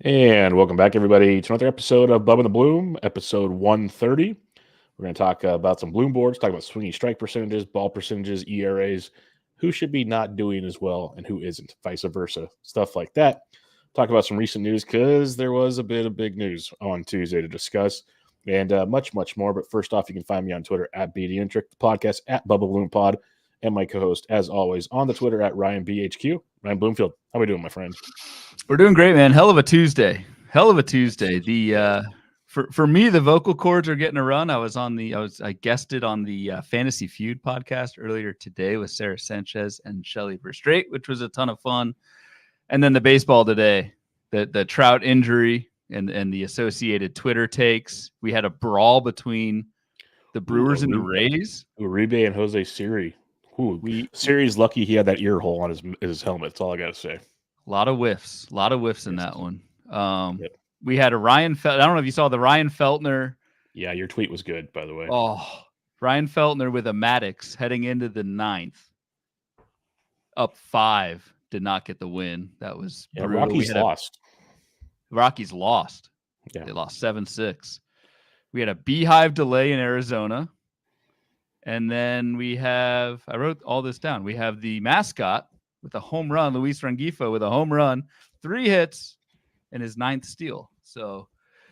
And welcome back, everybody, to another episode of Bubba the Bloom, episode 130. We're going to talk about some Bloom boards, talk about swinging strike percentages, ball percentages, ERAs, who should be not doing as well and who isn't, vice versa, stuff like that. Talk about some recent news because there was a bit of big news on Tuesday to discuss and much, much more. But first off, you can find me on Twitter at BDintric, the podcast at Bubba Bloom Pod, and my co-host, as always, on the Twitter at RyanBHQ. Ryan Bloomfield, how are we doing, my friend? We're doing great, man. Hell of a Tuesday. The for me, the vocal cords are getting a run. I guested on the Fantasy Feud podcast earlier today with Sarah Sanchez and Shelly Verstrate, which was a ton of fun. And then the baseball today, the Trout injury and the associated Twitter takes. We had a brawl between the Brewers and the Rays. Uribe and Jose Siri. Siri's lucky he had that ear hole on his helmet. That's all I got to say. A lot of whiffs in that one. We had a Ryan I don't know if you saw the Ryan Feltner. Yeah, your tweet was good, by the way. Oh, Ryan Feltner with a Maddox heading into the ninth. Up 5, did not get the win. That was Rockies lost. Rockies lost. Yeah. They lost 7-6. We had a beehive delay in Arizona. And then I wrote all this down. We have the mascot with a home run, Luis Rengifo with a home run, 3 hits, and his 9th steal. So,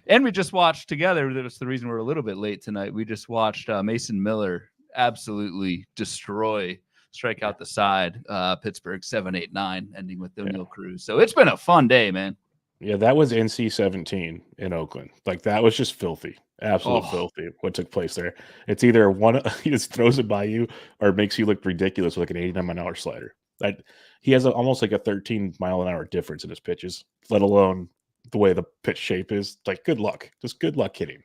and we just watched together. That's the reason we're a little bit late tonight. We just watched Mason Miller absolutely strike out the side. Pittsburgh 7-8-9, ending with O'Neill Cruz. So it's been a fun day, man. Yeah, that was NC-17 in Oakland. Like, that was just filthy. Absolute filthy what took place there. It's either he just throws it by you or makes you look ridiculous with like an 89-mile-an-hour slider. He has almost like a 13-mile-an-hour difference in his pitches, let alone the way the pitch shape is. Like, good luck. Just good luck hitting.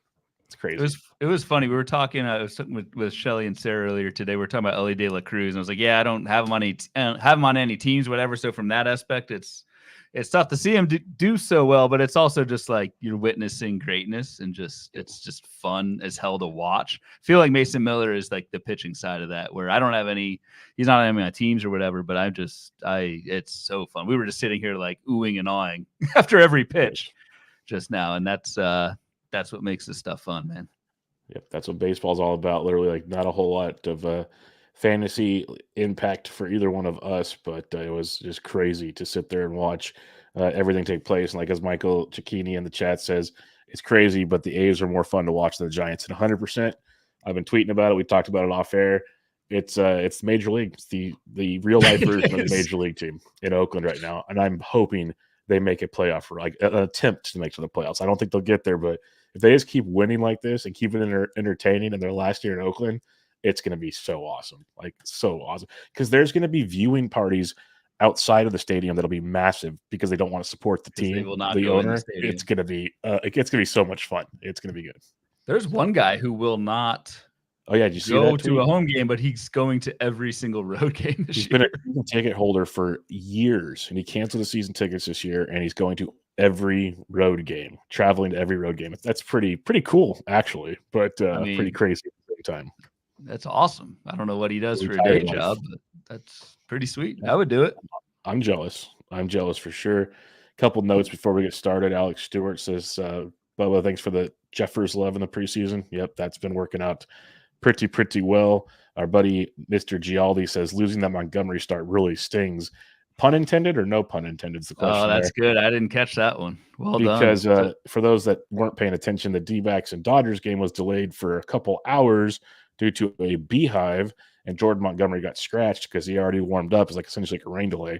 It's crazy. It was funny. We were talking with Shelly and Sarah earlier today. We were talking about Ellie De La Cruz, and I was like, yeah, I don't have him on any teams, whatever. So from that aspect, it's tough to see him do so well, but it's also just like you're witnessing greatness and it's just fun as hell to watch. I feel like Mason Miller is like the pitching side of that, where I don't have he's not on any of my teams or whatever, but it's so fun. We were just sitting here like oohing and awing after every pitch just now. And that's what makes this stuff fun, man. Yep. That's what baseball's all about. Literally, like, not a whole lot of fantasy impact for either one of us, but it was just crazy to sit there and watch everything take place. And like, as Michael Cicchini in the chat says, it's crazy, but the A's are more fun to watch than the Giants. And 100%. I've been tweeting about it. We talked about it off air. It's Major League. It's the real life version of the Major League team in Oakland right now. And I'm hoping they make a playoff, for like an attempt to make to the playoffs. I don't think they'll get there, but if they just keep winning like this and keep it entertaining in their last year in Oakland, it's going to be so awesome. Like, so awesome. Because there's going to be viewing parties outside of the stadium that'll be massive because they don't want to support the team, the owner. It's going to be so much fun. It's going to be good. There's one guy who will not did you see go that to a home game, but he's going to every single road game this year. Been a season ticket holder for years, and he canceled the season tickets this year, and he's going to every road game, traveling to every road game. That's pretty cool, actually, but pretty crazy at the same time. That's awesome. I don't know what he does for a day job, but that's pretty sweet. I would do it. I'm jealous for sure. A couple notes before we get started. Alex Stewart says, Bubba, thanks for the Jeffers love in the preseason. Yep, that's been working out pretty well. Our buddy Mr. Gialdi says, losing that Montgomery start really stings. Pun intended or no pun intended is the question. Oh, that's good. I didn't catch that one. Well done. Because for those that weren't paying attention, the D-backs and Dodgers game was delayed for a couple hours due to a beehive, and Jordan Montgomery got scratched because he already warmed up. It's like essentially like a rain delay,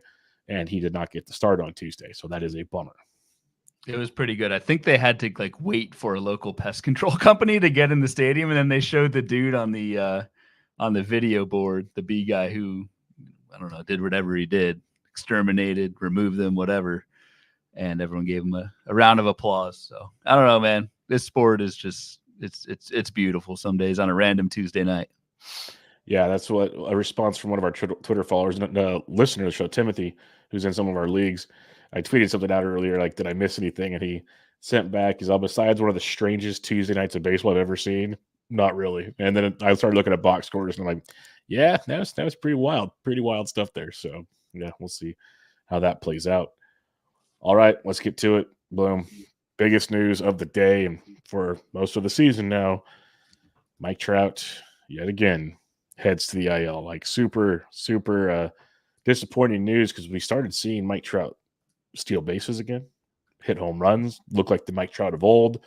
and he did not get the start on Tuesday. So that is a bummer. It was pretty good. I think they had to like wait for a local pest control company to get in the stadium, and then they showed the dude on the video board, the bee guy who, I don't know, did whatever he did, exterminated, removed them, whatever, and everyone gave him a round of applause. So I don't know, man. This sport is just it's beautiful some days on a random Tuesday night. Yeah, that's what a response from one of our Twitter followers, listener to the show, Timothy, who's in some of our leagugues. I tweeted something out earlier, like, did I miss anything? And he sent back, he's all, besides one of the strangest Tuesday nights of baseball I've ever seen, not really. And then I started looking at box scores, and I'm like, yeah, that was pretty wild stuff there. So, yeah, we'll see how that plays out. All right, let's get to it. Boom. Biggest news of the day and for most of the season now. Mike Trout, yet again, heads to the IL. Like super disappointing news because we started seeing Mike Trout steal bases again, hit home runs, look like the Mike Trout of old.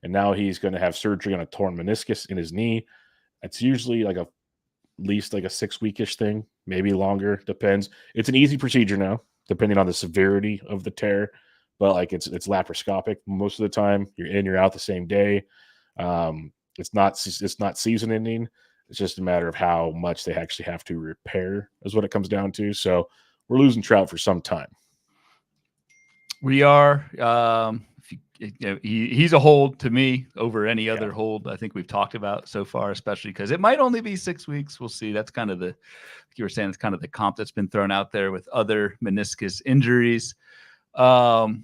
And now he's going to have surgery on a torn meniscus in his knee. It's usually like at least like a 6-weekish thing, maybe longer, depends. It's an easy procedure now, depending on the severity of the tear. But like it's laparoscopic most of the time. You're in, you're out the same day. It's not season ending. It's just a matter of how much they actually have to repair is what it comes down to. So we're losing Trout for some time. We are. He's a hold to me over any other hold I think we've talked about so far, especially because it might only be 6 weeks. We'll see. That's kind of like you were saying, it's kind of the comp that's been thrown out there with other meniscus injuries. The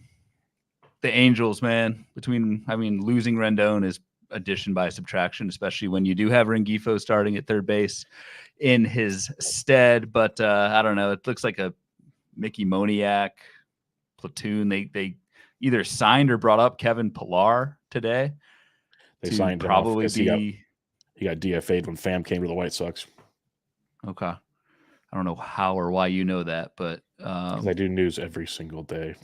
Angels, man, losing Rendon is addition by subtraction, especially when you do have Rengifo starting at third base in his stead. But I don't know. It looks like a Mickey Moniak platoon. They either signed or brought up Kevin Pillar today. They signed probably he got DFA'd when Pham came to the White Sox. Okay. I don't know how or why you know that, but because I do news every single day.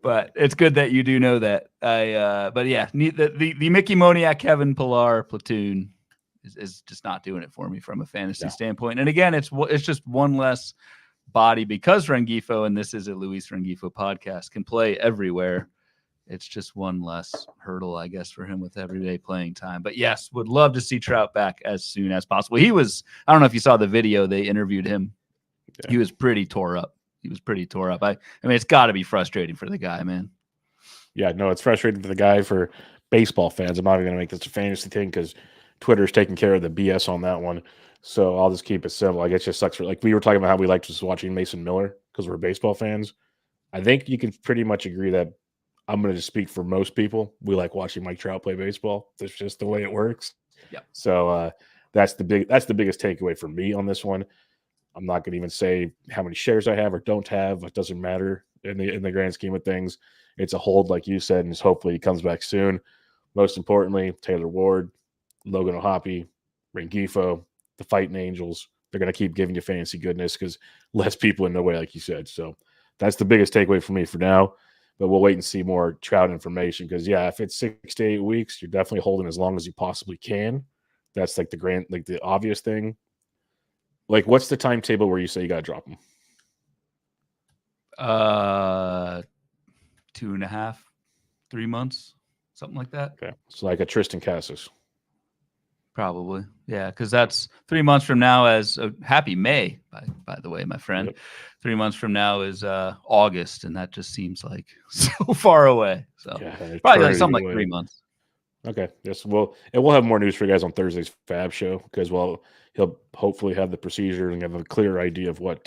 But it's good that you do know that. But yeah, the Mickey Moniak Kevin Pillar platoon is just not doing it for me from a fantasy standpoint. And again, it's just one less body because Rengifo, and this is a Luis Rengifo podcast, can play everywhere. It's just one less hurdle, I guess, for him with everyday playing time. But yes, would love to see Trout back as soon as possible. I don't know if you saw the video, they interviewed him. Yeah. He was pretty tore up. I mean, it's got to be frustrating for the guy, man. Yeah, no, it's frustrating for the guy. For baseball fans, I'm not even going to make this a fantasy thing because Twitter's taking care of the BS on that one. So I'll just keep it simple. I guess it just sucks. Like we were talking about how we liked just watching Mason Miller because we're baseball fans. I think you can pretty much agree that I'm going to just speak for most people. We like watching Mike Trout play baseball. That's just the way it works. Yeah. So that's the biggest takeaway for me on this one. I'm not going to even say how many shares I have or don't have. It doesn't matter in the grand scheme of things. It's a hold, like you said, and hopefully he comes back soon. Most importantly, Taylor Ward, Logan O'Hoppe, Rengifo, the Fighting Angels. They're going to keep giving you fantasy goodness because less people in no way, like you said. So that's the biggest takeaway for me for now. But we'll wait and see more Trout information because, if it's 6 to 8 weeks, you're definitely holding as long as you possibly can. That's like the obvious thing. Like, what's the timetable where you say you got to drop them? 2.5, 3 months, something like that. Okay. It's like a Tristancus. Probably. Yeah, because that's 3 months from now as a happy May, by the way, my friend. Yep. 3 months from now is August, and that just seems like so far away. So probably like something like 3 months. Okay. Yes. Well, and we'll have more news for you guys on Thursday's Fab show because, he'll hopefully have the procedure and have a clear idea of what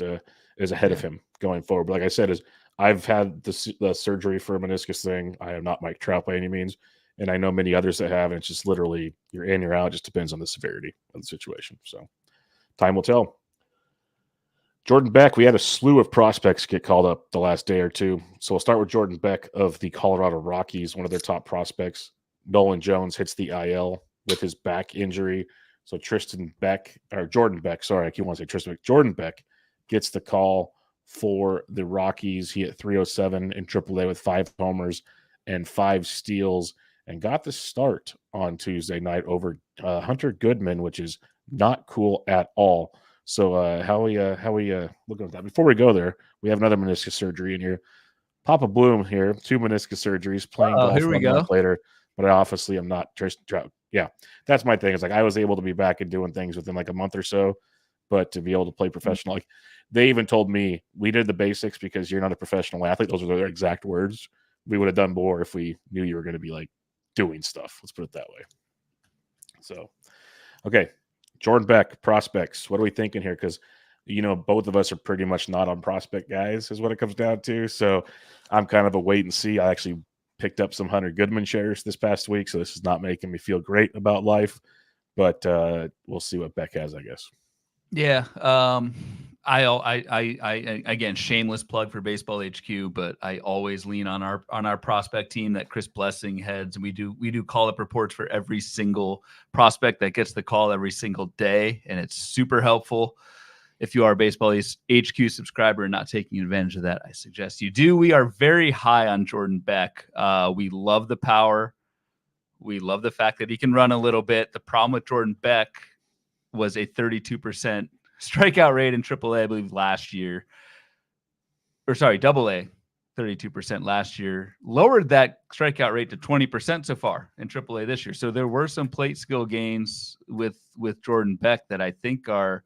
is ahead of him going forward. But like I said, I've had the surgery for a meniscus thing. I am not Mike Trout by any means. And I know many others that have, and it's just literally you're in, you're out. It just depends on the severity of the situation. So time will tell. Jordan Beck, we had a slew of prospects get called up the last day or two. So we'll start with Jordan Beck of the Colorado Rockies, one of their top prospects. Nolan Jones hits the IL with his back injury. So Jordan Beck, sorry, I keep wanting to say Tristan Beck. Jordan Beck gets the call for the Rockies. He hit 307 in AAA with 5 homers and 5 steals and got the start on Tuesday night over Hunter Goodman, which is not cool at all. So how we looking at that? Before we go there, we have another meniscus surgery in here. Papa Bloom here, 2 meniscus surgeries, playing golf 1 month later. But I obviously am not Tristan Trout. Yeah, that's my thing. It's like I was able to be back and doing things within like a month or so, but to be able to play professional, like they even told me we did the basics because you're not a professional athlete. Those are their exact words. We would have done more if we knew you were going to be like doing stuff. Let's put it that way. So, okay, Jordan Beck, prospects. What are we thinking here? Because both of us are pretty much not on prospect guys, is what it comes down to. So, I'm kind of a wait and see. I actually picked up some Hunter Goodman shares this past week, so this is not making me feel great about life, but we'll see what Beck has, I guess. Yeah. I again, shameless plug for Baseball HQ, but I always lean on our prospect team that Chris Blessing heads, and we do call up reports for every single prospect that gets the call every single day, and it's super helpful. If you are a Baseball HQ subscriber and not taking advantage of that, I suggest you do. We are very high on Jordan Beck. We love the power. We love the fact that he can run a little bit. The problem with Jordan Beck was a 32% strikeout rate in AAA, I believe, last year. Or sorry, AA, 32% last year. Lowered that strikeout rate to 20% so far in AAA this year. So there were some plate skill gains with Jordan Beck that I think are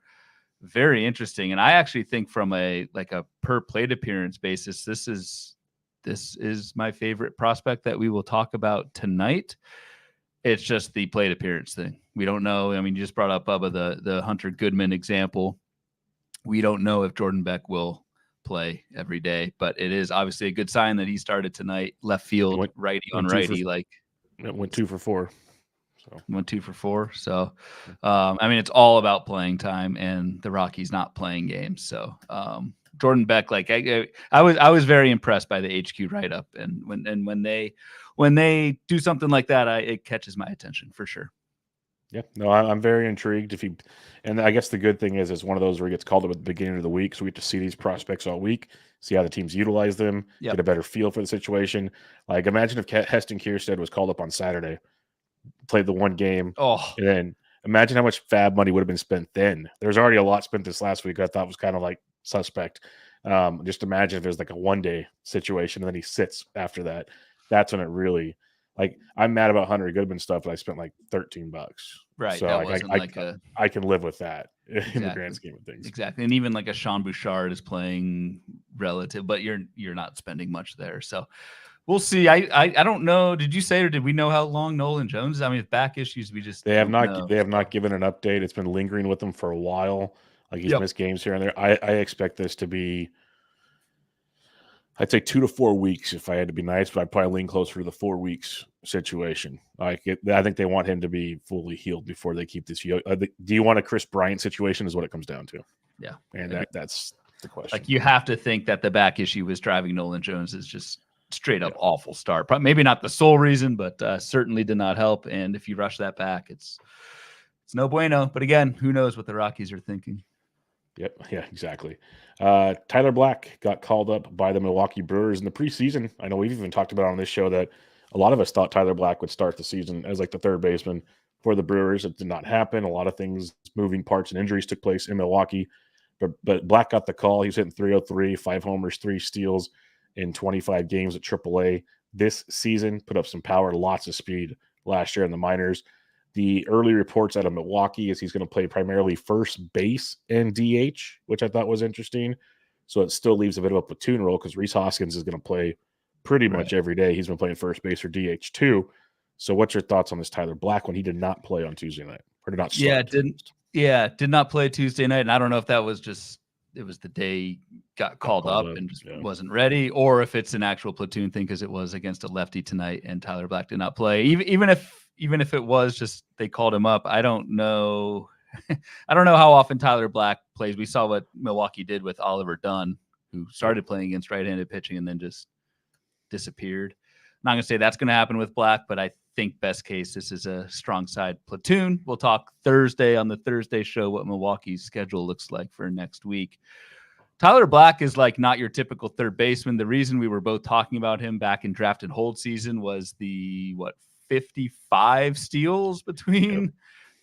very interesting. And I actually think from a per plate appearance basis, this is my favorite prospect that we will talk about tonight. It's just the plate appearance thing. We don't know. I mean, you just brought up Bubba, the Hunter Goodman example. We don't know if Jordan Beck will play every day, but it is obviously a good sign that he started tonight, left field, righty on righty. It went 2 for 4. So went 2 for 4. So, I mean, it's all about playing time, and the Rockies not playing games. So, Jordan Beck, I was very impressed by the HQ write up, and when they do something like that, it catches my attention for sure. Yeah, no, I'm very intrigued. And I guess the good thing is it's one of those where he gets called up at the beginning of the week, so we get to see these prospects all week, see how the teams utilize them, get a better feel for the situation. Like, imagine if Heston Kierstead was called up on Saturday, played the one game, and then imagine how much fab money would have been spent then. There's already a lot spent this last week I thought was kind of like suspect. Just imagine if there's like a one-day situation and then he sits after that. That's when it really, like, I'm mad about Hunter Goodman stuff, but I spent like $13. Right. So I can live with that in the grand scheme of things. Exactly. And even like a Sean Bouchard is playing relative, but you're not spending much there. So we'll see. I don't know. Did you say, or did we know how long Nolan Jones is? I mean, with back issues, they have not given an update. It's been lingering with them for a while. Like, he's missed games here and there. I expect this to be, I'd say 2 to 4 weeks if I had to be nice, but I'd probably lean closer to the 4 weeks situation. I think they want him to be fully healed before they keep this. Do you want a Chris Bryant situation is what it comes down to. Yeah. And that's the question. Like, you have to think that the back issue was driving Nolan Jones is just straight up awful start. Maybe not the sole reason, but certainly did not help. And if you rush that back, it's no bueno. But again, who knows what the Rockies are thinking. Yep. Yeah, exactly. Tyler Black got called up by the Milwaukee Brewers in the preseason. I know we've even talked about on this show that a lot of us thought Tyler Black would start the season as like the third baseman for the Brewers. It did not happen. A lot of things, moving parts and injuries took place in Milwaukee. But Black got the call. He was hitting .303, 5 homers, 3 steals in 25 games at AAA this season. Put up some power, lots of speed last year in the minors. The early reports out of Milwaukee is he's going to play primarily first base and DH, which I thought was interesting. So it still leaves a bit of a platoon role because Rhys Hoskins is going to play pretty much every day. He's been playing first base or DH too. So what's your thoughts on this Tyler Black when he did not play on Tuesday night? Or did not start? Did not play Tuesday night. And I don't know if that was just, it was the day he got called up and just wasn't ready, or if it's an actual platoon thing because it was against a lefty tonight and Tyler Black did not play. Even if it was just they called him up, I don't know. I don't know how often Tyler Black plays. We saw what Milwaukee did with Oliver Dunn, who started playing against right-handed pitching and then just disappeared. I'm not going to say that's going to happen with Black, but I think best case, this is a strong side platoon. We'll talk Thursday on the Thursday show what Milwaukee's schedule looks like for next week. Tyler Black is like not your typical third baseman. The reason we were both talking about him back in draft and hold season was the 55 steals between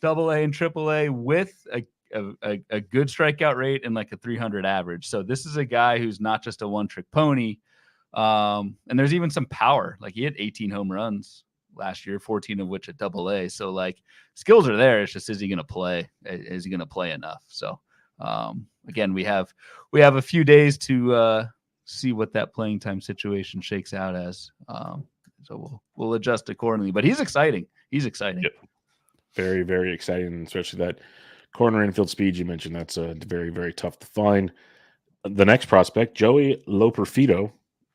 AA and AAA with a good strikeout rate and like a 300 average. So this is a guy who's not just a one-trick pony. And there's even some power. Like, he had 18 home runs last year, 14 of which at AA. So like, skills are there. It's just, is he going to play? Is he going to play enough? So again, we have a few days to see what that playing time situation shakes out as. So we'll adjust accordingly. But he's exciting. Yep. Very, very exciting, especially that corner infield speed you mentioned. That's very, very tough to find. The next prospect, Joey Loperfido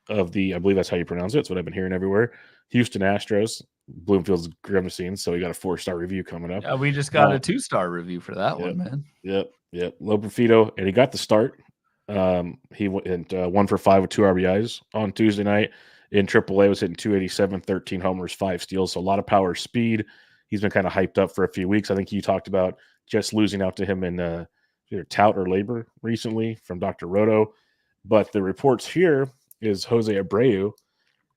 of the, I believe that's how you pronounce it. It's what I've been hearing everywhere. Houston Astros. Bloomfield's grimacing, so we got a 4-star review coming up. Yeah, we just got a 2-star review for that one, man. Yep. Yeah, Loperfido, and he got the start. He went 1 for 5 with 2 RBIs on Tuesday night. In AAA, was hitting 287, 13 homers, 5 steals. So a lot of power, speed. He's been kind of hyped up for a few weeks. I think you talked about just losing out to him in either tout or labor recently from Dr. Roto. But the reports here is Jose Abreu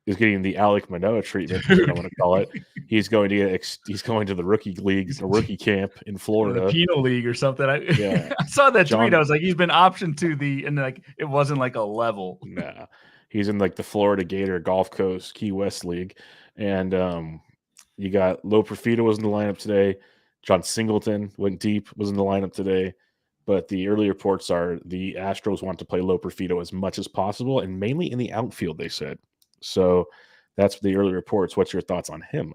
is getting the Alec Manoah treatment, I want to call it. He's going to he's going to the rookie league, the rookie camp in Florida, the penal league or something. Yeah, I saw that tweet. I was like, he's been optioned to and like it wasn't like a level. Nah, he's in like the Florida Gator Gulf Coast Key West League, and you got Loperfido was in the lineup today. John Singleton went deep, was in the lineup today. But the early reports are the Astros want to play Loperfido as much as possible, and mainly in the outfield, they said. So that's the early reports. What's your thoughts on him?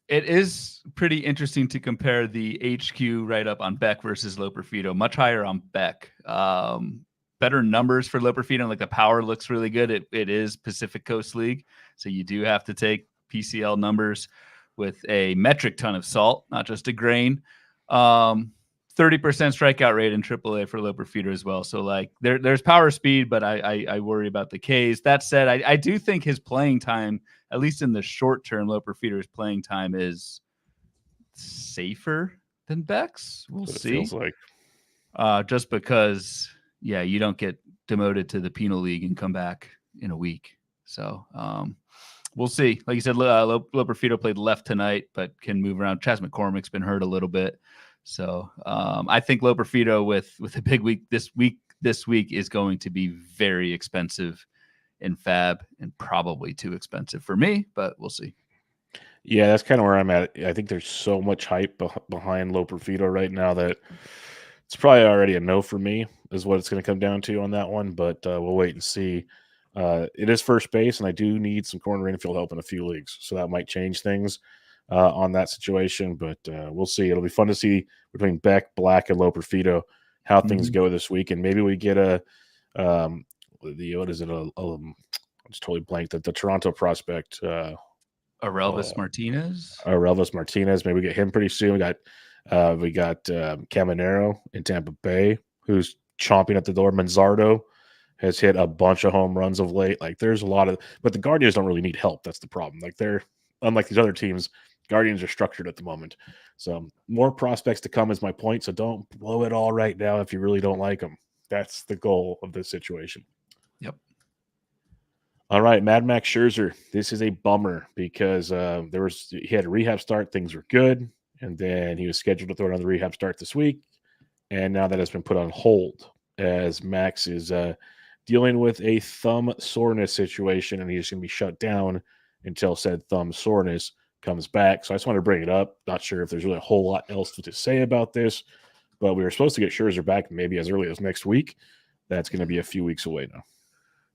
It is pretty interesting to compare the HQ write-up on Beck versus Loperfido. Much higher on Beck. Better numbers for Loperfido. Like the power looks really good. It is Pacific Coast League, so you do have to take PCL numbers with a metric ton of salt, not just a grain. 30% strikeout rate in AAA for Loperfido as well. So like there's power, speed, but I worry about the Ks. That said, I do think his playing time, at least in the short term, Loperfido's playing time is safer than Beck's. We'll see. Feels like. Just because, yeah, you don't get demoted to the penal league and come back in a week. So we'll see. Like you said, Loperfido played left tonight, but can move around. Chas McCormick's been hurt a little bit. So I think Loperfido with a big week this week is going to be very expensive in Fab and probably too expensive for me, but we'll see. Yeah, that's kind of where I'm at. I think there's so much hype behind Loperfido right now that it's probably already a no for me is what it's going to come down to on that one, but we'll wait and see. It is first base, and I do need some corner infield help in a few leagues, so that might change things on that situation, but we'll see. It'll be fun to see between Beck, Black, and Loperfido how things go this week, and maybe we get what is it? I'm just totally blanked. The Toronto prospect, Arelvis Martinez. Arelvis Martinez. Maybe we get him pretty soon. We got Caminero in Tampa Bay, who's chomping at the door. Manzardo has hit a bunch of home runs of late. Like there's a lot of, but the Guardians don't really need help. That's the problem. Like they're unlike these other teams. Guardians are structured at the moment. So more prospects to come is my point. So don't blow it all right now if you really don't like them. That's the goal of this situation. Yep. All right, Mad Max Scherzer. This is a bummer because he had a rehab start. Things were good. And then he was scheduled to throw another rehab start this week. And now that has been put on hold as Max is dealing with a thumb soreness situation. And he's going to be shut down until said thumb soreness comes back. So I just wanted to bring it up. Not sure if there's really a whole lot else to say about this, but we were supposed to get Scherzer back maybe as early as next week. That's going to be a few weeks away now.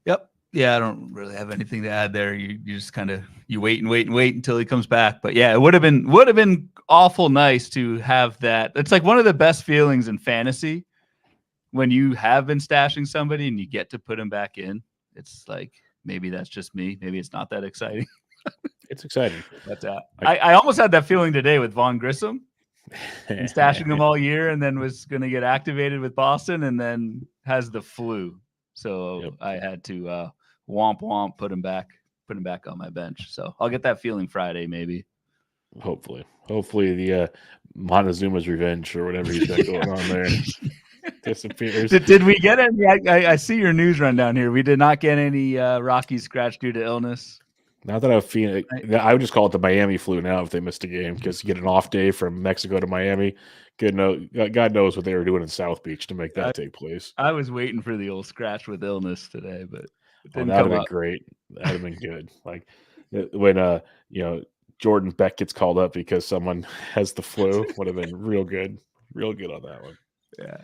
Yep. Yeah, I don't really have anything to add there. You just kind of wait until he comes back. But yeah, it would have been awful nice to have that. It's like one of the best feelings in fantasy when you have been stashing somebody and you get to put him back in. It's like maybe that's just me. Maybe it's not that exciting. It's exciting. But I almost had that feeling today with Vaughn Grissom. And stashing him all year and then was going to get activated with Boston and then has the flu. So I had to womp, put him back on my bench. So I'll get that feeling Friday, maybe. Hopefully the Montezuma's revenge or whatever he's got going on there disappears. Did we get any? I see your news rundown here. We did not get any Rockies scratch due to illness. Not that I've seen it. I would just call it the Miami flu now if they missed a game because you get an off day from Mexico to Miami. God knows what they were doing in South Beach to make that take place. I was waiting for the old scratch with illness today, but it didn't that would have been great. That would have been good. Like when Jordan Beck gets called up because someone has the flu, would have been real good on that one. Yeah.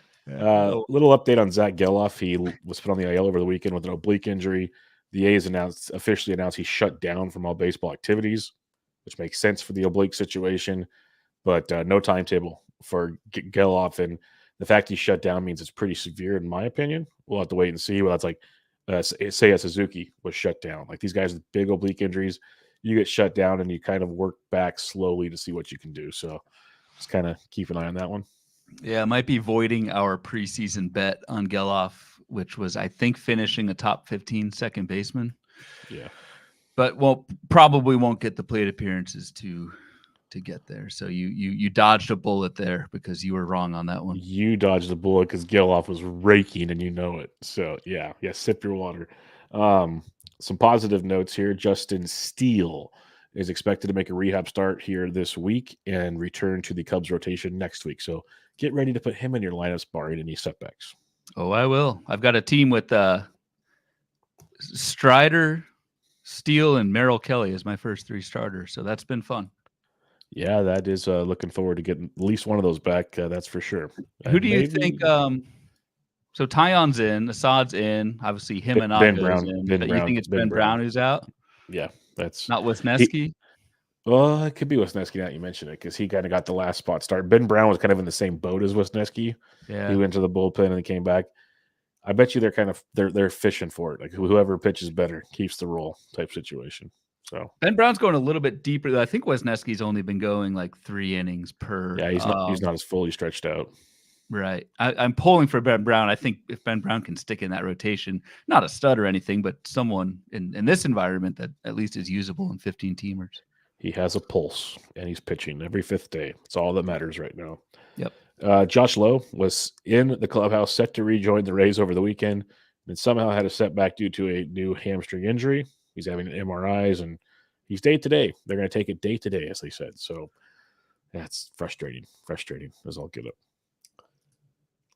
Little update on Zach Geloff. He was put on the IL over the weekend with an oblique injury. The A's officially announced he's shut down from all baseball activities, which makes sense for the oblique situation, but no timetable for Geloff. And the fact he's shut down means it's pretty severe, in my opinion. We'll have to wait and see. Well, that's like Seiya Suzuki was shut down. Like these guys with big oblique injuries, you get shut down and you kind of work back slowly to see what you can do. So just kind of keep an eye on that one. Yeah, I might be voiding our preseason bet on Geloff, which was, I think, finishing a top 15 second baseman. Yeah. But probably won't get the plate appearances to get there. So you dodged a bullet there because you were wrong on that one. You dodged the bullet because Geloff was raking and you know it. So yeah, sip your water. Some positive notes here. Justin Steele is expected to make a rehab start here this week and return to the Cubs rotation next week. So get ready to put him in your lineups barring any setbacks. Oh, I will. I've got a team with Strider, Steele, and Merrill Kelly as my first 3 starters. So that's been fun. Yeah, that is looking forward to getting at least one of those back. That's for sure. Who do you think? So Tyon's in, Assad's in, obviously Jimenago's in. Ben but Brown, you think it's Ben Brown who's out? Yeah, that's not Wisniewski. Well, it could be Wisniewski now you mention it because he kind of got the last spot start. Ben Brown was kind of in the same boat as Wisniewski. Yeah, he went to the bullpen and he came back. I bet you they're fishing for it. Like whoever pitches better keeps the role type situation. So Ben Brown's going a little bit deeper. I think Wisniewski's only been going like 3 innings per. Yeah, he's not as fully stretched out. Right. I'm polling for Ben Brown. I think if Ben Brown can stick in that rotation, not a stud or anything, but someone in this environment that at least is usable in 15 teamers. He has a pulse and he's pitching every 5th day. It's all that matters right now. Yep. Josh Lowe was in the clubhouse set to rejoin the Rays over the weekend and somehow had a setback due to a new hamstring injury. He's having MRIs and he's day to day. They're going to take it day to day, as they said. So that's frustrating. Frustrating as I'll get it.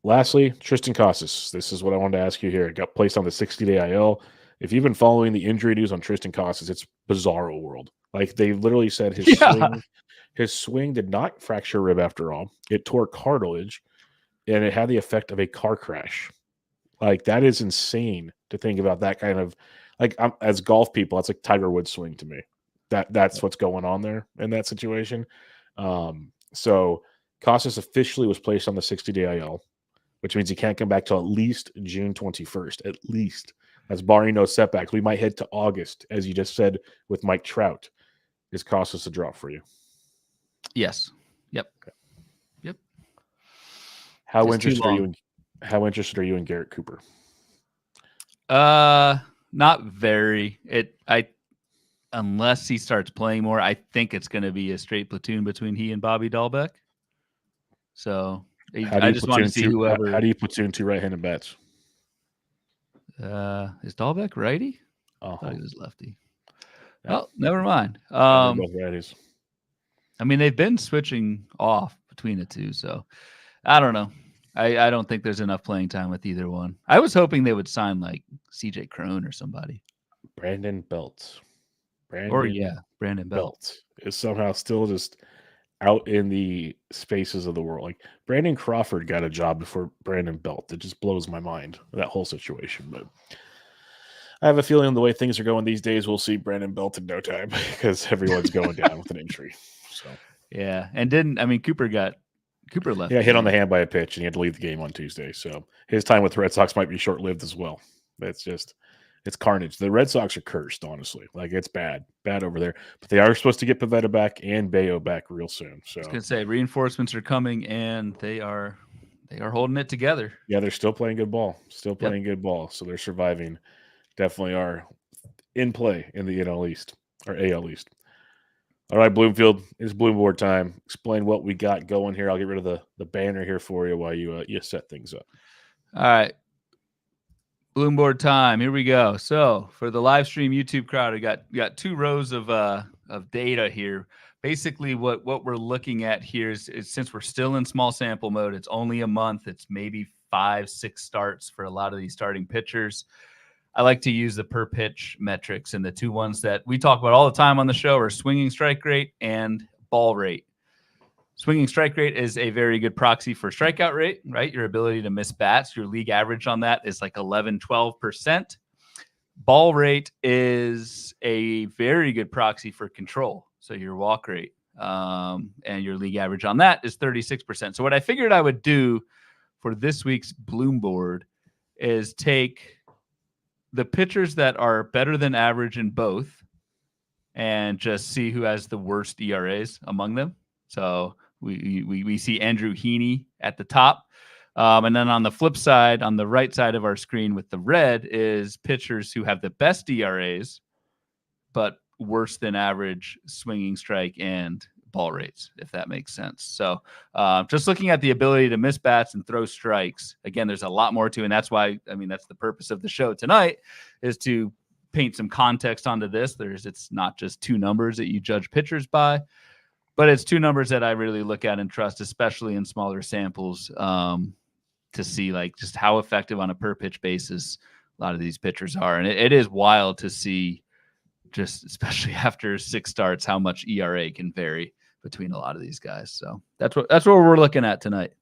Lastly, Tristancus. This is what I wanted to ask you here. It got placed on the 60-day IL. If you've been following the injury news on Tristancus, it's bizarro world. Like they literally said his swing did not fracture rib after all. It tore cartilage, and it had the effect of a car crash. Like that is insane to think about that kind of like as golf people, that's like Tiger Woods swing to me. That's what's going on there in that situation. So Casas officially was placed on the 60-day IL, which means he can't come back till at least June 21st. At least. That's barring no setbacks. We might head to August, as you just said with Mike Trout. Is Casas a drop for you? Yes. Yep. Okay. Yep. How interested are you in Garrett Cooper? Not very. Unless he starts playing more, I think it's going to be a straight platoon between he and Bobby Dahlbeck. So I just want to see whoever. How do you platoon 2 right-handed bats? Is Dahlbeck righty? I thought he was lefty. Yeah. Well, never mind. Both righties. I mean, they've been switching off between the two, so I don't know. I don't think there's enough playing time with either one. I was hoping they would sign like CJ Crone or somebody. Brandon Belt. Brandon Belt is somehow still just out in the spaces of the world. Like Brandon Crawford got a job before Brandon Belt. It just blows my mind, that whole situation. But I have a feeling the way things are going these days, we'll see Brandon Belt in no time because everyone's going down with an injury. So yeah, and Cooper left. Yeah, hit on the hand by a pitch, and he had to leave the game on Tuesday. So his time with the Red Sox might be short-lived as well. It's carnage. The Red Sox are cursed, honestly. Like it's bad over there. But they are supposed to get Pfaadt back and Bayo back real soon. So I was gonna say reinforcements are coming, and they are holding it together. Yeah, they're still playing good ball. Good ball. So they're surviving. Definitely are in play in the NL East or AL East. All right, Bloomfield, it's Bloomboard time. Explain what we got going here. I'll get rid of the banner here for you while you set things up. All right. Bloomboard time. Here we go. So for the live stream YouTube crowd, we got 2 rows of data here. Basically, what we're looking at here is since we're still in small sample mode, it's only a month. It's maybe 5-6 starts for a lot of these starting pitchers. I like to use the per pitch metrics, and the 2 ones that we talk about all the time on the show are swinging strike rate and ball rate. Swinging strike rate is a very good proxy for strikeout rate, right? Your ability to miss bats. Your league average on that is like 11-12%. Ball rate is a very good proxy for control. So your walk rate and your league average on that is 36%. So what I figured I would do for this week's Bloom board is take the pitchers that are better than average in both and just see who has the worst ERAs among them. So We see Andrew Heaney at the top. And then on the flip side, on the right side of our screen with the red is pitchers who have the best ERAs, but worse than average swinging strike and ball rates, if that makes sense. So just looking at the ability to miss bats and throw strikes, again, there's a lot more to, and that's why, I mean, that's the purpose of the show tonight, is to paint some context onto this. It's not just two numbers that you judge pitchers by, but it's two numbers that I really look at and trust, especially in smaller samples, to see like just how effective on a per pitch basis a lot of these pitchers are. And it is wild to see, just especially after 6 starts, how much ERA can vary between a lot of these guys. So that's what we're looking at tonight.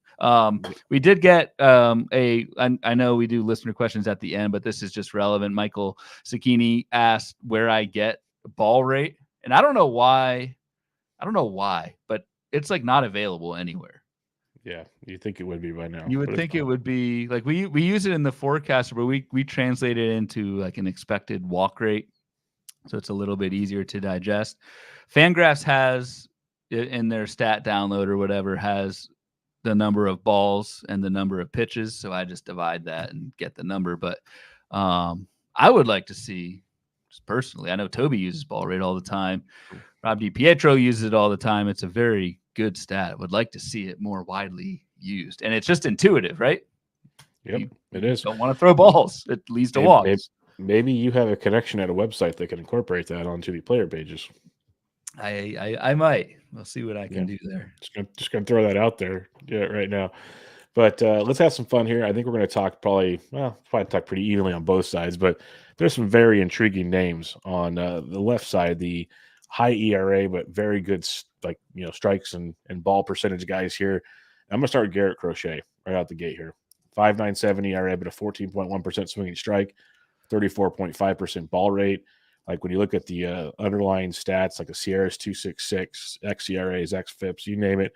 We did get I know we do listener questions at the end, but this is just relevant. Michael Sakini asked where I get ball rate, and I don't know why, but it's like not available anywhere. Yeah, you think it would be by now. You would think it would be like we use it in the forecaster, but we translate it into like an expected walk rate, so it's a little bit easier to digest. Fangraphs has in their stat download or whatever has the number of balls and the number of pitches, so I just divide that and get the number. But I would like to see, just personally, I know Toby uses ball rate all the time. Rob DiPietro uses it all the time. It's a very good stat. I would like to see it more widely used, and it's just intuitive, right? Yep, it is. Don't want to throw balls. It leads to walks. Maybe you have a connection at a website that can incorporate that onto the player pages. I might. We'll see what I can do there. Just gonna throw that out there right now. But let's have some fun here. I think we're going to talk probably talk pretty evenly on both sides, but there's some very intriguing names on the left side, the high ERA, but very good, strikes and ball percentage guys here. I'm going to start with Garrett Crochet right out the gate here. 5.97 ERA, but a 14.1% swinging strike, 34.5% ball rate. Like when you look at the underlying stats, like the Sierra's 2.66, xERAs, xFIPs, you name it,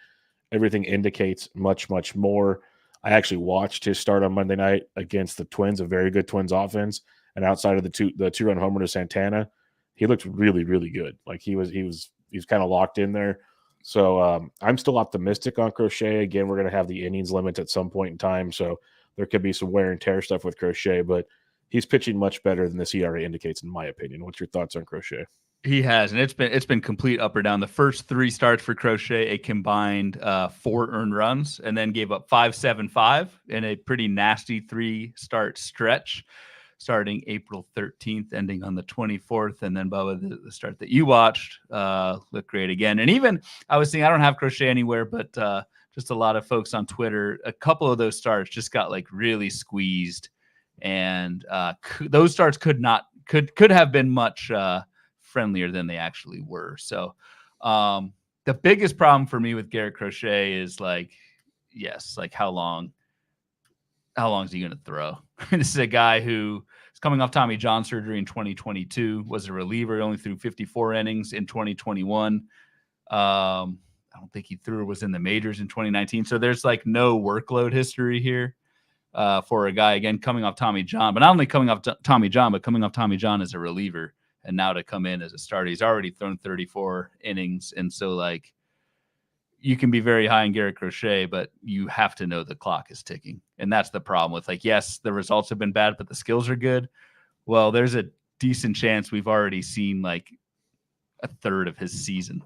everything indicates much, much more. I actually watched his start on Monday night against the Twins, a very good Twins offense, and outside of the two-run homer to Santana, he looked really, really good. Like he was kind of locked in there. So I'm still optimistic on Crochet. Again, we're going to have the innings limit at some point in time, so there could be some wear and tear stuff with Crochet, but he's pitching much better than this ERA indicates, in my opinion. What's your thoughts on Crochet? He has, and it's been complete up or down. The first 3 starts for Crochet, a combined 4 earned runs, and then gave up 5.75 in a pretty nasty 3-start stretch, starting April 13th, ending on the 24th. And then, Bubba, the start that you watched looked great again. And even, I was saying, I don't have Crochet anywhere, but just a lot of folks on Twitter, a couple of those starts just got like really squeezed. And those starts could have been much friendlier than they actually were. So the biggest problem for me with Garrett Crochet is how long is he going to throw? This is a guy who is coming off Tommy John surgery in 2022, was a reliever, only threw 54 innings in 2021. I don't think he was in the majors in 2019. So there's like no workload history here for a guy, again, coming off Tommy John, but not only coming off Tommy John, but coming off Tommy John as a reliever. And now to come in as a starter, he's already thrown 34 innings. And so, like, you can be very high in Garrett Crochet, but you have to know the clock is ticking. And that's the problem with, like, yes, the results have been bad, but the skills are good. Well, there's a decent chance we've already seen, like, a third of his season.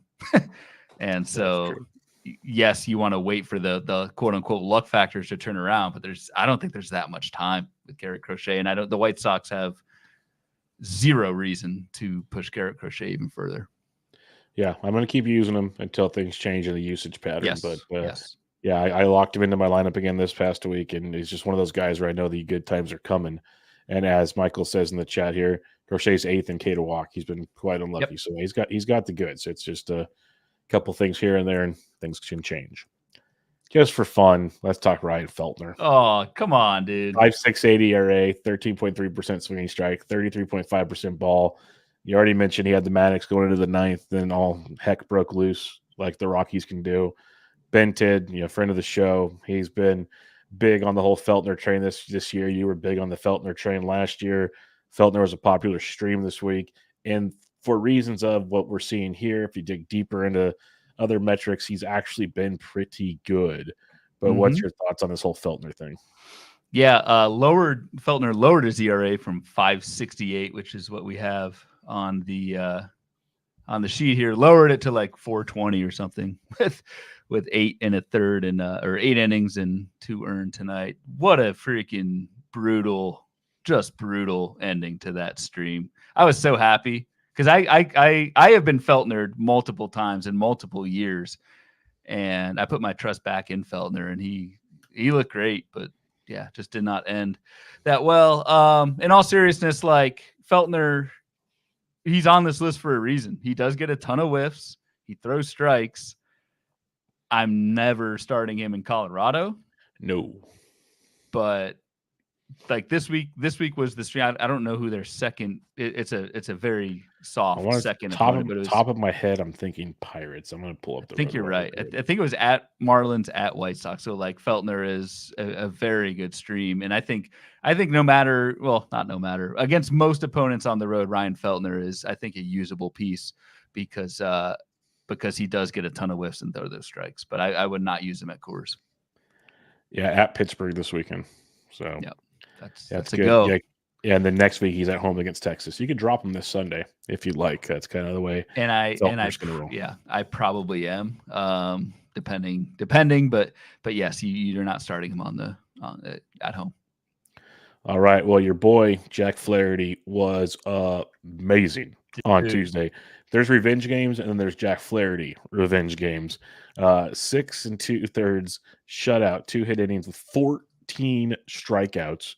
And so, yes, you want to wait for the quote-unquote luck factors to turn around, but I don't think there's that much time with Garrett Crochet. And the White Sox have zero reason to push Garrett Crochet even further. Yeah, I'm going to keep using him until things change in the usage pattern. Yes, but yes. Yeah, I locked him into my lineup again this past week, and he's just one of those guys where I know the good times are coming. And as Michael says in the chat here, Crochet's 8th in K to walk. He's been quite unlucky, Yep. So he's got the goods. It's just a couple things here and there, and things can change. Just for fun, let's talk Ryan Feltner. Oh, come on, dude. 5.68 ERA, 13.3% swinging strike, 33.5% ball. You already mentioned he had the Maddox going into the 9th, then all heck broke loose like the Rockies can do. Ben Tidd, friend of the show, he's been big on the whole Feltner train this year. You were big on the Feltner train last year. Feltner was a popular stream this week. And for reasons of what we're seeing here, if you dig deeper into other metrics, he's actually been pretty good. But what's your thoughts on this whole Feltner thing? Yeah, Feltner lowered his ERA from 5.68, which is what we have on the sheet here. Lowered it to like 4.20 or something with 8 1/3 and or 8 innings and 2 earned tonight. What a freaking brutal ending to that stream. I was so happy because I have been Feltner multiple times in multiple years, and I put my trust back in Feltner, and he looked great, but yeah, just did not end that well. In all seriousness, like Feltner, he's on this list for a reason. He does get a ton of whiffs. He throws strikes. I'm never starting him in Colorado. No. But like this week was the stream. I don't know who their second. It's a very soft second opponent. But top of my head, I'm thinking Pirates. I'm going to pull up. I think you're right. I think it was at Marlins at White Sox. So like Feltner is a very good stream, and I think no matter against most opponents on the road, Ryan Feltner is I think a usable piece because he does get a ton of whiffs and throw those strikes. But I would not use him at Coors. Yeah, at Pittsburgh this weekend. So yeah. That's a good. go. Yeah, and then next week he's at home against Texas. You could drop him this Sunday if you'd like. That's kind of the way. I probably am. Depending, but yes, you're not starting him at home. All right. Well, your boy Jack Flaherty was amazing on Tuesday. There's revenge games, and then there's Jack Flaherty revenge games. 6 2/3 shutout, 2-hit innings with 14 strikeouts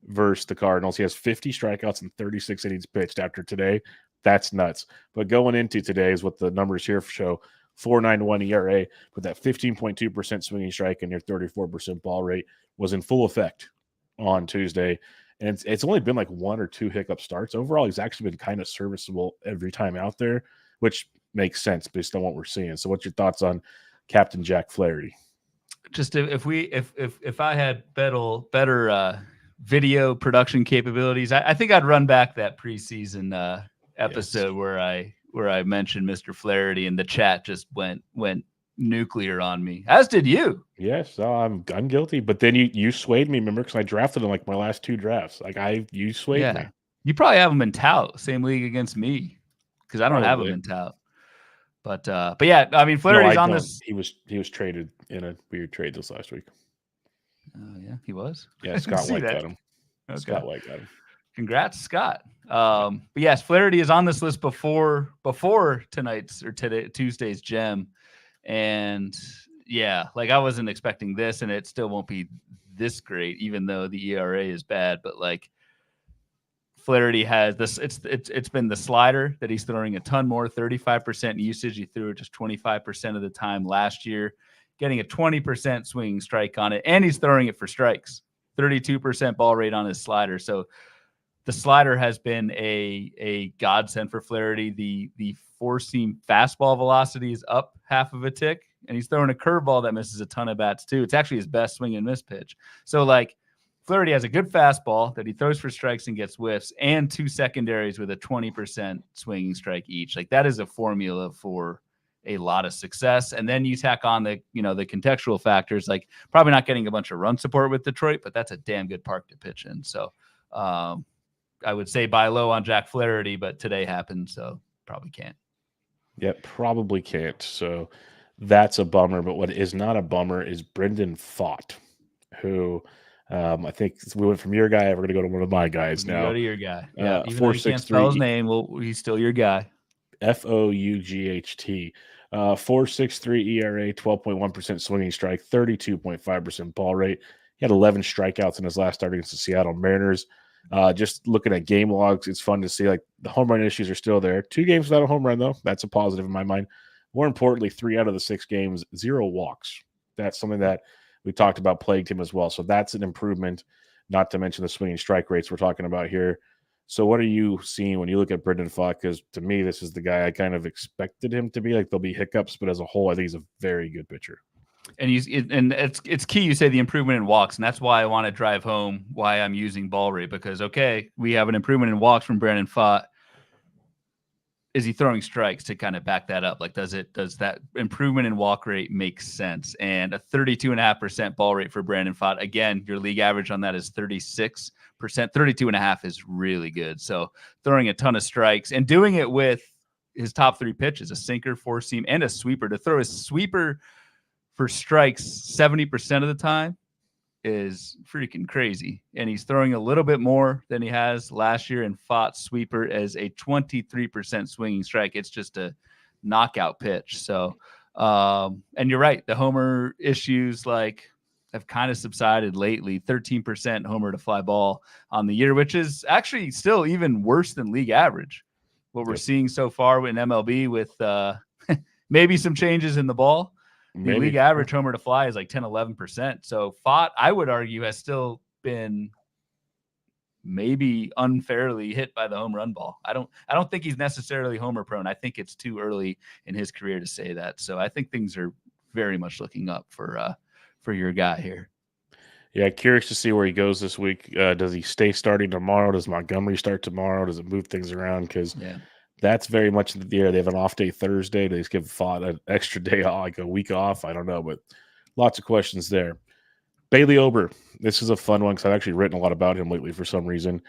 versus the Cardinals. He has 50 strikeouts and 36 innings pitched after today. That's nuts. But going into today is what the numbers here show. 4.91 ERA with that 15.2% swinging strike and your 34% ball rate was in full effect on Tuesday. And it's only been like 1 or 2 hiccup starts. Overall, he's actually been kind of serviceable every time out there, which makes sense based on what we're seeing. So what's your thoughts on Captain Jack Flaherty? Just if I had better video production capabilities, I think I'd run back that preseason episode where I mentioned Mr. Flaherty, and the chat just went nuclear on me, as did you. Yes, I'm guilty, but then you swayed me, remember, because I drafted him like my last 2 drafts. Like you swayed me. You probably have him in tout, same league against me, because I don't have him in tout. But yeah, I mean, Flaherty's on this. He was traded in a weird trade this last week. Oh yeah, he was. Yeah, Scott White got him. Okay. Scott White got him. Congrats, Scott. But yes, Flaherty is on this list before Tuesday's gem. And yeah, like I wasn't expecting this, and it still won't be this great, even though the ERA is bad. But like Flaherty has this, it's been the slider that he's throwing a ton more, 35% usage. He threw it just 25% of the time last year, getting a 20% swinging strike on it, and he's throwing it for strikes, 32% ball rate on his slider. So the slider has been a godsend for Flaherty. The four-seam fastball velocity is up half of a tick, and he's throwing a curveball that misses a ton of bats too. It's actually his best swing and miss pitch. So like Flaherty has a good fastball that he throws for strikes and gets whiffs, and 2 secondaries with a 20% swinging strike each. Like that is a formula for a lot of success. And then you tack on the contextual factors, like probably not getting a bunch of run support with Detroit, but that's a damn good park to pitch in. So I would say buy low on Jack Flaherty, but today happened, so probably can't. Yeah, probably can't. So that's a bummer. But what is not a bummer is Brendan Pfaadt, who I think we went from your guy. We're going to go to one of my guys now. Go to your guy. Yeah, even though you can't spell his name, he's still your guy. Fought. 4.63 ERA, 12.1% swinging strike, 32.5% ball rate. He had 11 strikeouts in his last start against the Seattle Mariners. Just looking at game logs, it's fun to see like the home run issues are still there. 2 games without a home run, though. That's a positive in my mind. More importantly, 3 out of the 6 games, 0 walks. That's something that we talked about plagued him as well. So that's an improvement, not to mention the swinging strike rates we're talking about here. So what are you seeing when you look at Brendan Pfaadt? Because to me, this is the guy I kind of expected him to be. Like there'll be hiccups, but as a whole, I think he's a very good pitcher. And it's key. You say the improvement in walks, and that's why I want to drive home why I'm using ball rate, because okay, we have an improvement in walks from Brendan Pfaadt. is he throwing strikes to kind of back that up? Like, does that improvement in walk rate make sense? And a 32.5% ball rate for Brandon Pfaadt. Again, your league average on that is 36%. 32.5 is really good. So throwing a ton of strikes and doing it with his top 3 pitches, a sinker, 4-seam, and a sweeper. To throw a sweeper for strikes 70% of the time is freaking crazy. And he's throwing a little bit more than he has last year. And Pfaadt's sweeper as a 23% swinging strike. It's just a knockout pitch. So, and you're right. The homer issues have kind of subsided lately. 13% homer to fly ball on the year, which is actually still even worse than league average. What we're seeing so far in MLB with maybe some changes in the ball. The league average homer to fly is like 10-11%. So Pfaadt, I would argue, has still been maybe unfairly hit by the home run ball. I don't think he's necessarily homer prone. I think it's too early in his career to say that. So I think things are very much looking up for your guy here. Yeah, curious to see where he goes this week. Does he stay starting tomorrow? Does Montgomery start tomorrow? Does it move things around? Because that's very much in the air. They have an off day Thursday. They just give Pfaadt an extra day, like a week off. I don't know, but lots of questions there. Bailey Ober. This is a fun one because I've actually written a lot about him lately for some reason.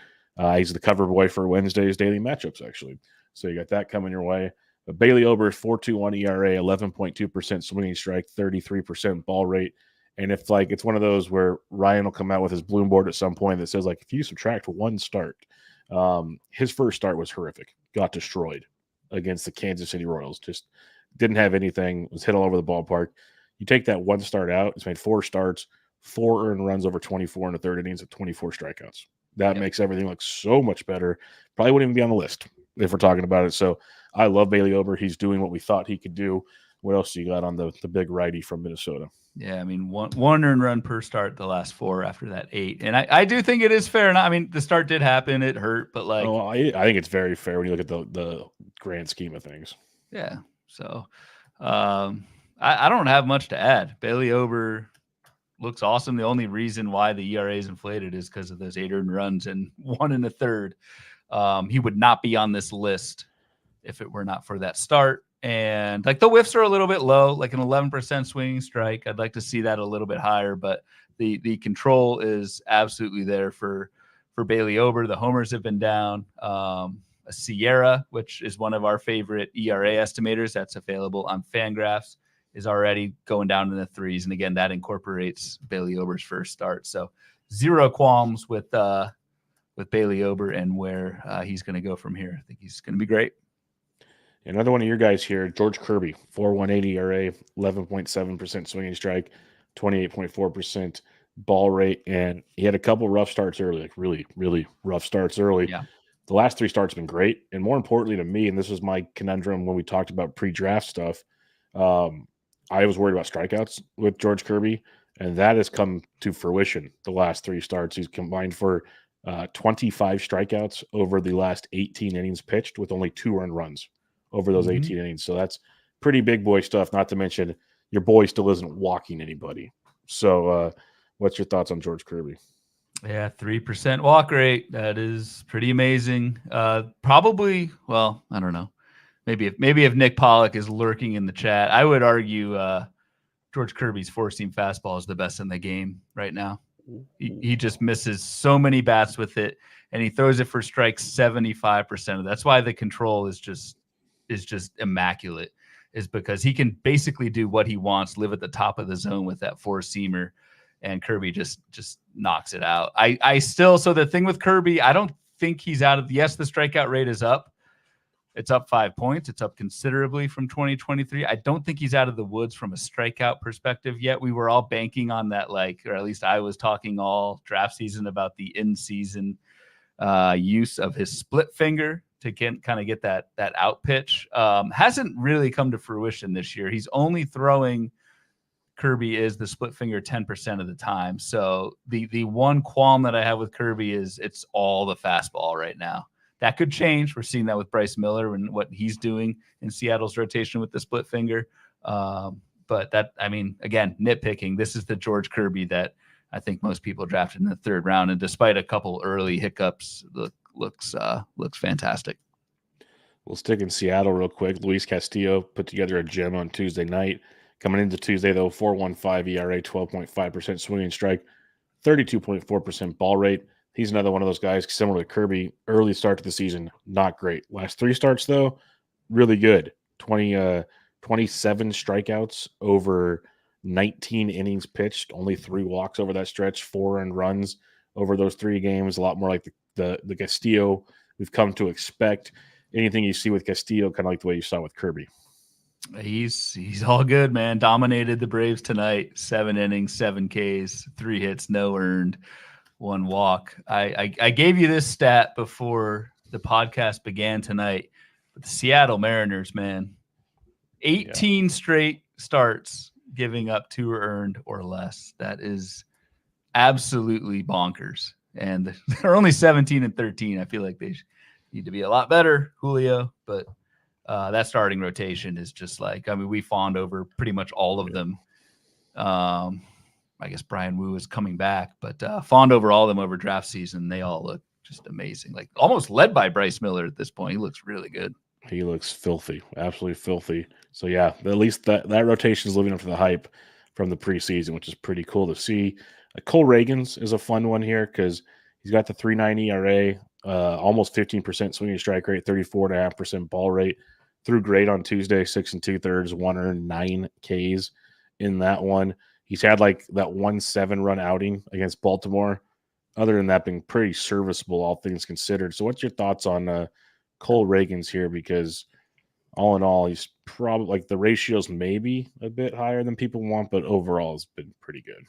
He's the cover boy for Wednesday's daily matchups, actually. So you got that coming your way. But Bailey Ober, 4.21 ERA, 11.2% swinging strike, 33% ball rate. And if it's one of those where Ryan will come out with his Bloom board at some point that says if you subtract one start, his first start was horrific. Got destroyed against the Kansas City Royals. Just didn't have anything. Was hit all over the ballpark. You take that one start out. He's made 4 starts, 4 earned runs over 24 in the third innings at 24 strikeouts. That makes everything look so much better. Probably wouldn't even be on the list if we're talking about it. So I love Bailey Ober. He's doing what we thought he could do. What else you got on the big righty from Minnesota? Yeah, I mean, one earned run per start the last 4 after that 8. And I do think it is fair. And I mean, the start did happen. It hurt, but I think it's very fair when you look at the grand scheme of things. Yeah. So I don't have much to add. Bailey Ober looks awesome. The only reason why the ERA is inflated is because of those 8 earned runs and 1 1/3. He would not be on this list if it were not for that start. And the whiffs are a little bit low, like an 11% swinging strike. I'd like to see that a little bit higher, but the control is absolutely there for Bailey Ober. The homers have been down. A Scherer, which is one of our favorite ERA estimators that's available on Fangraphs, is already going down in the 3s. And again, that incorporates Bailey Ober's first start. So 0 qualms with Bailey Ober and where he's going to go from here. I think he's going to be great. Another one of your guys here, George Kirby, 4.18 ERA, 11.7% swinging strike, 28.4% ball rate, and he had a couple rough starts early, really, really rough starts early. Yeah. The last 3 starts have been great, and more importantly to me, and this was my conundrum when we talked about pre-draft stuff, I was worried about strikeouts with George Kirby, and that has come to fruition the last 3 starts. He's combined for 25 strikeouts over the last 18 innings pitched with only 2 earned runs over those 18 innings. So that's pretty big boy stuff, not to mention your boy still isn't walking anybody. So what's your thoughts on George Kirby? Yeah, 3% walk rate. That is pretty amazing. Probably, well, I don't know. Maybe if Nick Pollock is lurking in the chat, I would argue George Kirby's 4-seam fastball is the best in the game right now. He just misses so many bats with it, and he throws it for strikes 75% of. That's why the control is just immaculate, is because he can basically do what he wants, live at the top of the zone with that 4-seamer, and Kirby just knocks it out. So the thing with Kirby, I don't think he's out of, yes, the strikeout rate is up. It's up 5 points. It's up considerably from 2023. I don't think he's out of the woods from a strikeout perspective yet. We were all banking on that, or at least I was talking all draft season about the in-season use of his split finger to kind of get that out pitch. Hasn't really come to fruition this year. He's only throwing, Kirby is the split finger 10% of the time. So the one qualm that I have with Kirby is it's all the fastball right now. That could change. We're seeing that with Bryce Miller and what he's doing in Seattle's rotation with the split finger. But that, I mean, again, nitpicking, this is the George Kirby that I think most people drafted in the 3rd round. And despite a couple early hiccups, looks fantastic. We'll stick in Seattle real quick. Luis Castillo put together a gem on Tuesday night. Coming into Tuesday, though, 4.15 ERA, 12.5% swinging strike, 32.4% ball rate. He's another one of those guys, similar to Kirby, early start to the season, not great. Last 3 starts, though, really good. 27 strikeouts over 19 innings pitched, only 3 walks over that stretch, 4 earned runs over those 3 games, a lot more like the Castillo we've come to expect. Anything you see with Castillo, kind of like the way you saw with Kirby? He's all good, man. Dominated the Braves tonight. 7 innings, 7 Ks, 3 hits, no earned, 1 walk. I gave you this stat before the podcast began tonight. But the Seattle Mariners, man, 18 straight starts giving up 2 earned or less. That is absolutely bonkers. And they're only 17 and 13. I feel like they need to be a lot better, Julio, but that starting rotation is just like, I mean, we fawned over pretty much all of them. I guess Brian Wu is coming back, but fawned over all of them over draft season. They all look just amazing, like almost led by Bryce Miller at this point. He looks really good. He looks filthy, absolutely filthy. So, yeah, at least that rotation is living up to the hype from the preseason, which is pretty cool to see. Cole Reagan's is a fun one here because he's got the 3.9 ERA, almost 15% swinging strike rate, 34.5% ball rate. Threw great on Tuesday, 6 2/3, 1 earned, 9 Ks in that one. He's had like that 1-7 run outing against Baltimore. Other than that, being pretty serviceable, all things considered. So, what's your thoughts on Cole Reagan's here? Because all in all, he's probably like the ratios maybe a bit higher than people want, but overall has been pretty good.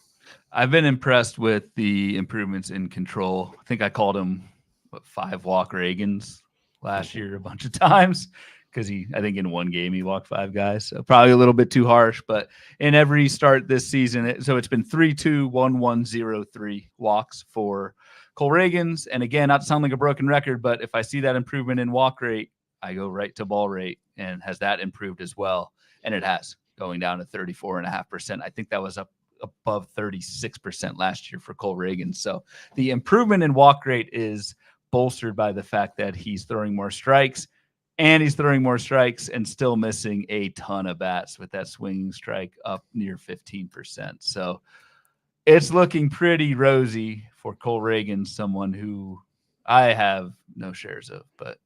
I've been impressed with the improvements in control. I think I called him 5 walk Reagans last year a bunch of times because I think in one game he walked 5 guys. So probably a little bit too harsh, but in every start this season, so it's been 3-2, 1-1, 0-3 walks for Cole Reagan's. And again, not to sound like a broken record, but if I see that improvement in walk rate, I go right to ball rate. And has that improved as well? And it has, going down to 34.5%. I think that was up above 36% last year for Cole Reagan. So the improvement in walk rate is bolstered by the fact that he's throwing more strikes, and he's throwing more strikes and still missing a ton of bats with that swinging strike up near 15%. So it's looking pretty rosy for Cole Reagan, someone who I have no shares of, but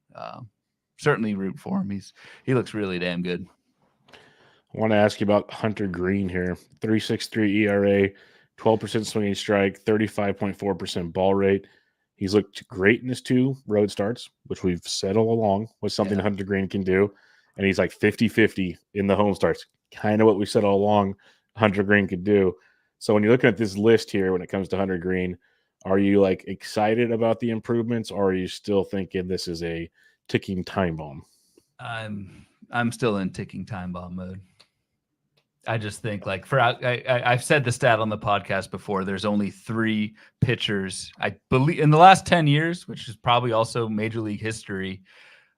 certainly root for him. He looks really damn good. I want to ask you about Hunter Green here. 3.63 ERA, 12% swinging strike, 35.4% ball rate. He's looked great in his 2 road starts, which we've said all along was something Hunter Green can do. And he's like 50-50 in the home starts. Kind of what we said all along Hunter Green could do. So when you're looking at this list here, when it comes to Hunter Green, are you like excited about the improvements, or are you still thinking this is a ticking time bomb? I'm still in ticking time bomb mode. I just think like I've said the stat on the podcast before, there's only 3 pitchers, I believe, in the last 10 years, which is probably also major league history,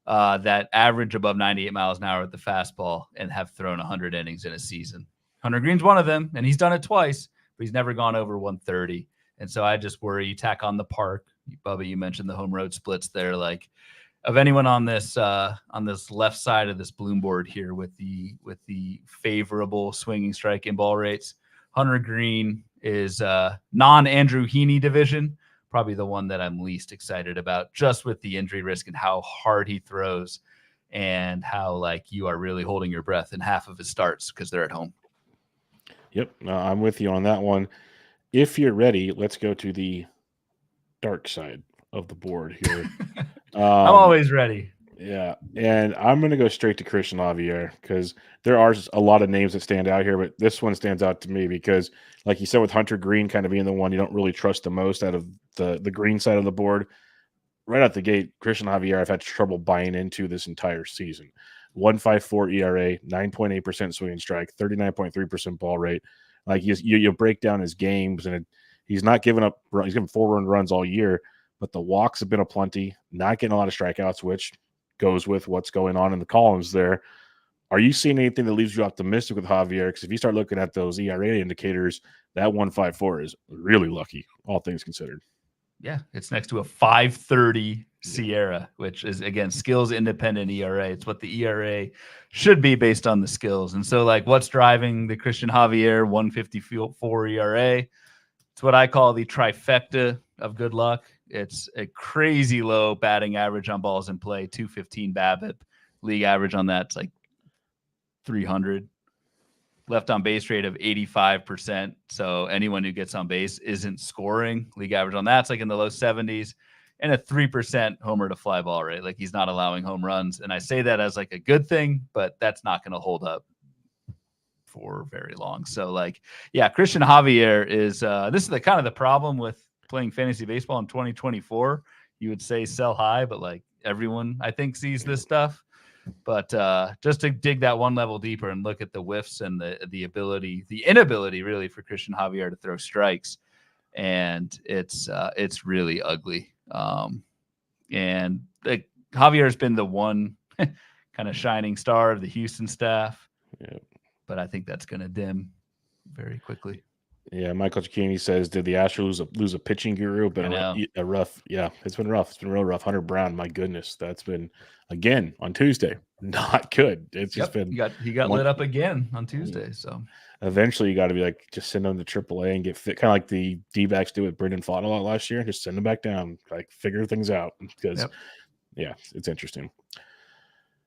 that average above 98 miles an hour with the fastball and have thrown 100 innings in a season. Hunter Green's one of them, and he's done it twice, but he's never gone over 130. And so I just worry, you tack on the park. Bubba, you mentioned the home road splits there. Like, of anyone on this left side of this bloom board here with the favorable swinging strike and ball rates, Hunter Green is non-Andrew Heaney division, probably the one that I'm least excited about, just with the injury risk and how hard he throws and how like you are really holding your breath in half of his starts because they're at home. Yep, I'm with you on that one. If you're ready, let's go to the dark side of the board here. I'm always ready. Yeah, and I'm going to go straight to Christian Javier because there are a lot of names that stand out here, but this one stands out to me because, like you said, with Hunter Green kind of being the one you don't really trust the most out of the green side of the board, right out the gate, Christian Javier I've had trouble buying into this entire season. 1.54 ERA, 9.8% swinging strike, 39.3% ball rate. Like you break down his games, and he's not giving up. He's given 4 earned runs all year, but the walks have been a plenty. Not getting a lot of strikeouts, which goes with what's going on in the columns there. Are you seeing anything that leaves you optimistic with Javier? Because if you start looking at those ERA indicators, that 1.54 is really lucky, all things considered. Yeah, it's next to a 5.30 Scherer, which is, again, skills independent ERA. It's what the ERA should be based on the skills. And so, like, what's driving the Christian Javier 154 ERA? It's what I call the trifecta of good luck. It's a crazy low batting average on balls in play, 215 BABIP. League average on that's like 300. Left on base rate of 85%. So anyone who gets on base isn't scoring. League average on that's like in the low 70s. And a 3% homer to fly ball rate. Like, he's not allowing home runs. And I say that as like a good thing, but that's not going to hold up for very long. So, like, yeah, Christian Javier is this is the kind of the problem with playing fantasy baseball in 2024. You would say sell high, but like everyone I think sees this stuff. But just to dig that one level deeper and look at the whiffs and the inability really for Christian Javier to throw strikes, and it's really ugly. And like, Javier has been the one kind of shining star of the Houston staff. Yeah. But I think that's going to dim very quickly. Yeah, Michael Cicchini says, did the Astros lose a pitching guru? Been a rough. Yeah, it's been rough. It's been real rough. Hunter Brown, my goodness, that's been, again, on Tuesday, not good. It's just been. He got lit up again on Tuesday. So eventually you got to be like, just send him to AAA and get fit, kind of like the D-backs did with Brendan Pfaadt a lot last year. Just send him back down, like, figure things out, because, yeah, it's interesting.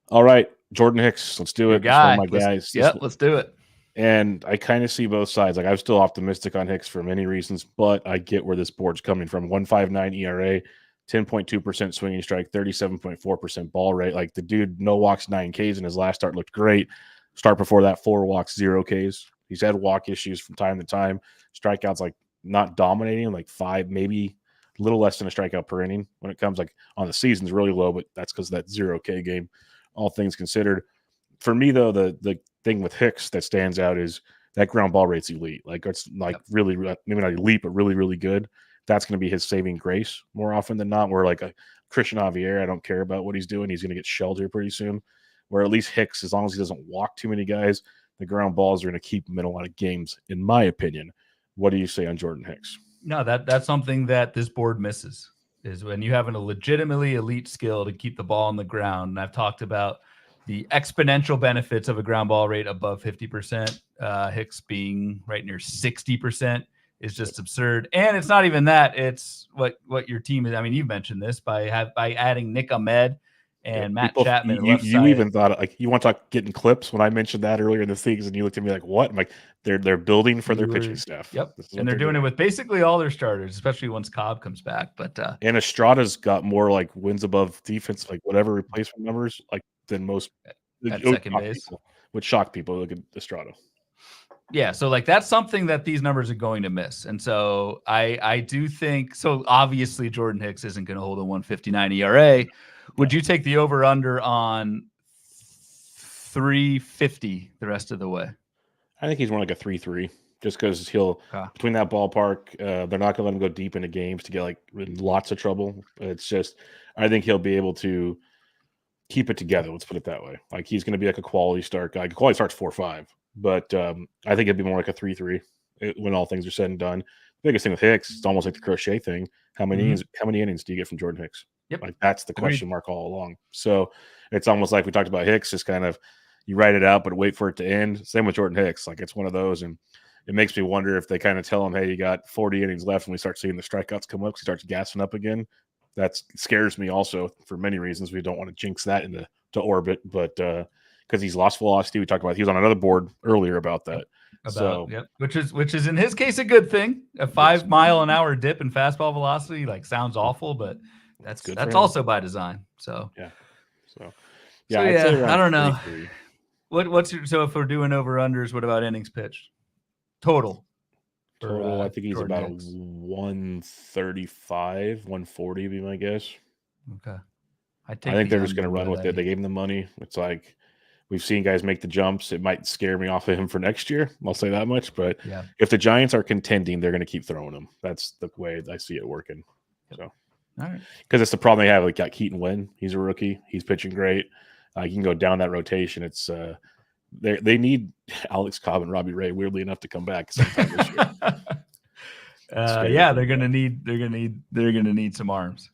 All right, Jordan Hicks, let's do it. Guy. My guys. Let's do it. And I kind of see both sides. Like, I'm still optimistic on Hicks for many reasons, but I get where this board's coming from. 1.59 ERA, 10.2% swinging strike, 37.4% ball rate. Like, the dude, no walks, 9 Ks in his last start, looked great. Start before that, 4 walks, 0 Ks. He's had walk issues from time to time. Strikeouts, like, not dominating, like 5, maybe a little less than a strikeout per inning. When it comes, like, on the season's really low, but that's because of that 0 K game, all things considered. For me, though, the thing with Hicks that stands out is that ground ball rate's elite. Like, it's like really, maybe not elite, but really, really good. That's going to be his saving grace more often than not. Where like a Christian Javier, I don't care about what he's doing. He's going to get shelled here pretty soon. Where at least Hicks, as long as he doesn't walk too many guys, the ground balls are going to keep him in a lot of games, in my opinion. What do you say on Jordan Hicks? No, that's something that this board misses, is when you have a legitimately elite skill to keep the ball on the ground. And I've talked about the exponential benefits of a ground ball rate above 50%, Hicks being right near 60% is just absurd. And it's not even that. It's what your team is. I mean, you've mentioned this by adding Nick Ahmed and Matt Chapman. You even thought, like, you want to talk getting clips when I mentioned that earlier in the season, and you looked at me like, what? I'm like, they're building for their pitching staff. Yep. And they're doing it with basically all their starters, especially once Cobb comes back. But and Estrada's got more like wins above defense, like whatever replacement numbers, like than most at second base. Would shock people. Look at Estrada. Yeah, so like that's something that these numbers are going to miss. And so I do think, so obviously Jordan Hicks isn't going to hold a 1.59 ERA. Would you take the over under on 350 the rest of the way? I think he's more like a 3.3, just because he'll between that ballpark, they're not going to let him go deep into games to get like lots of trouble. It's just, I think he'll be able to keep it together. Let's put it that way. Like, he's going to be like a quality start guy. Quality starts 4.5, but I think it'd be more like a 3.3 when all things are said and done. The biggest thing with Hicks, it's almost like the Crochet thing. How many innings do you get from Jordan Hicks? Yep. Like, that's the question mark all along. So it's almost like we talked about Hicks, just kind of you write it out, but wait for it to end. Same with Jordan Hicks. Like, it's one of those, and it makes me wonder if they kind of tell him, hey, you got 40 innings left, and we start seeing the strikeouts come up, he starts gassing up again. That scares me also for many reasons. We don't want to jinx that into orbit, but because he's lost velocity. We talked about, he was on another board earlier about that. Which is in his case a good thing. A 5 mile an hour dip in fastball velocity sounds awful, but that's also by design. So I don't know. What's your, so if we're doing over unders, what about innings pitched total? I think he's Jordan about Hicks. 135, 140 would be my guess. Okay. I think they're just going to run with it. They gave him the money. It's like, we've seen guys make the jumps. It might scare me off of him for next year. I'll say that much. But if the Giants are contending, they're going to keep throwing him. That's the way I see it working. So, all right, because it's the problem they have. Like, got Keaton Wynn. He's a rookie. He's pitching great. You can go down that rotation. It's they need Alex Cobb and Robbie Ray, weirdly enough, to come back sometime this year. They're gonna need some arms.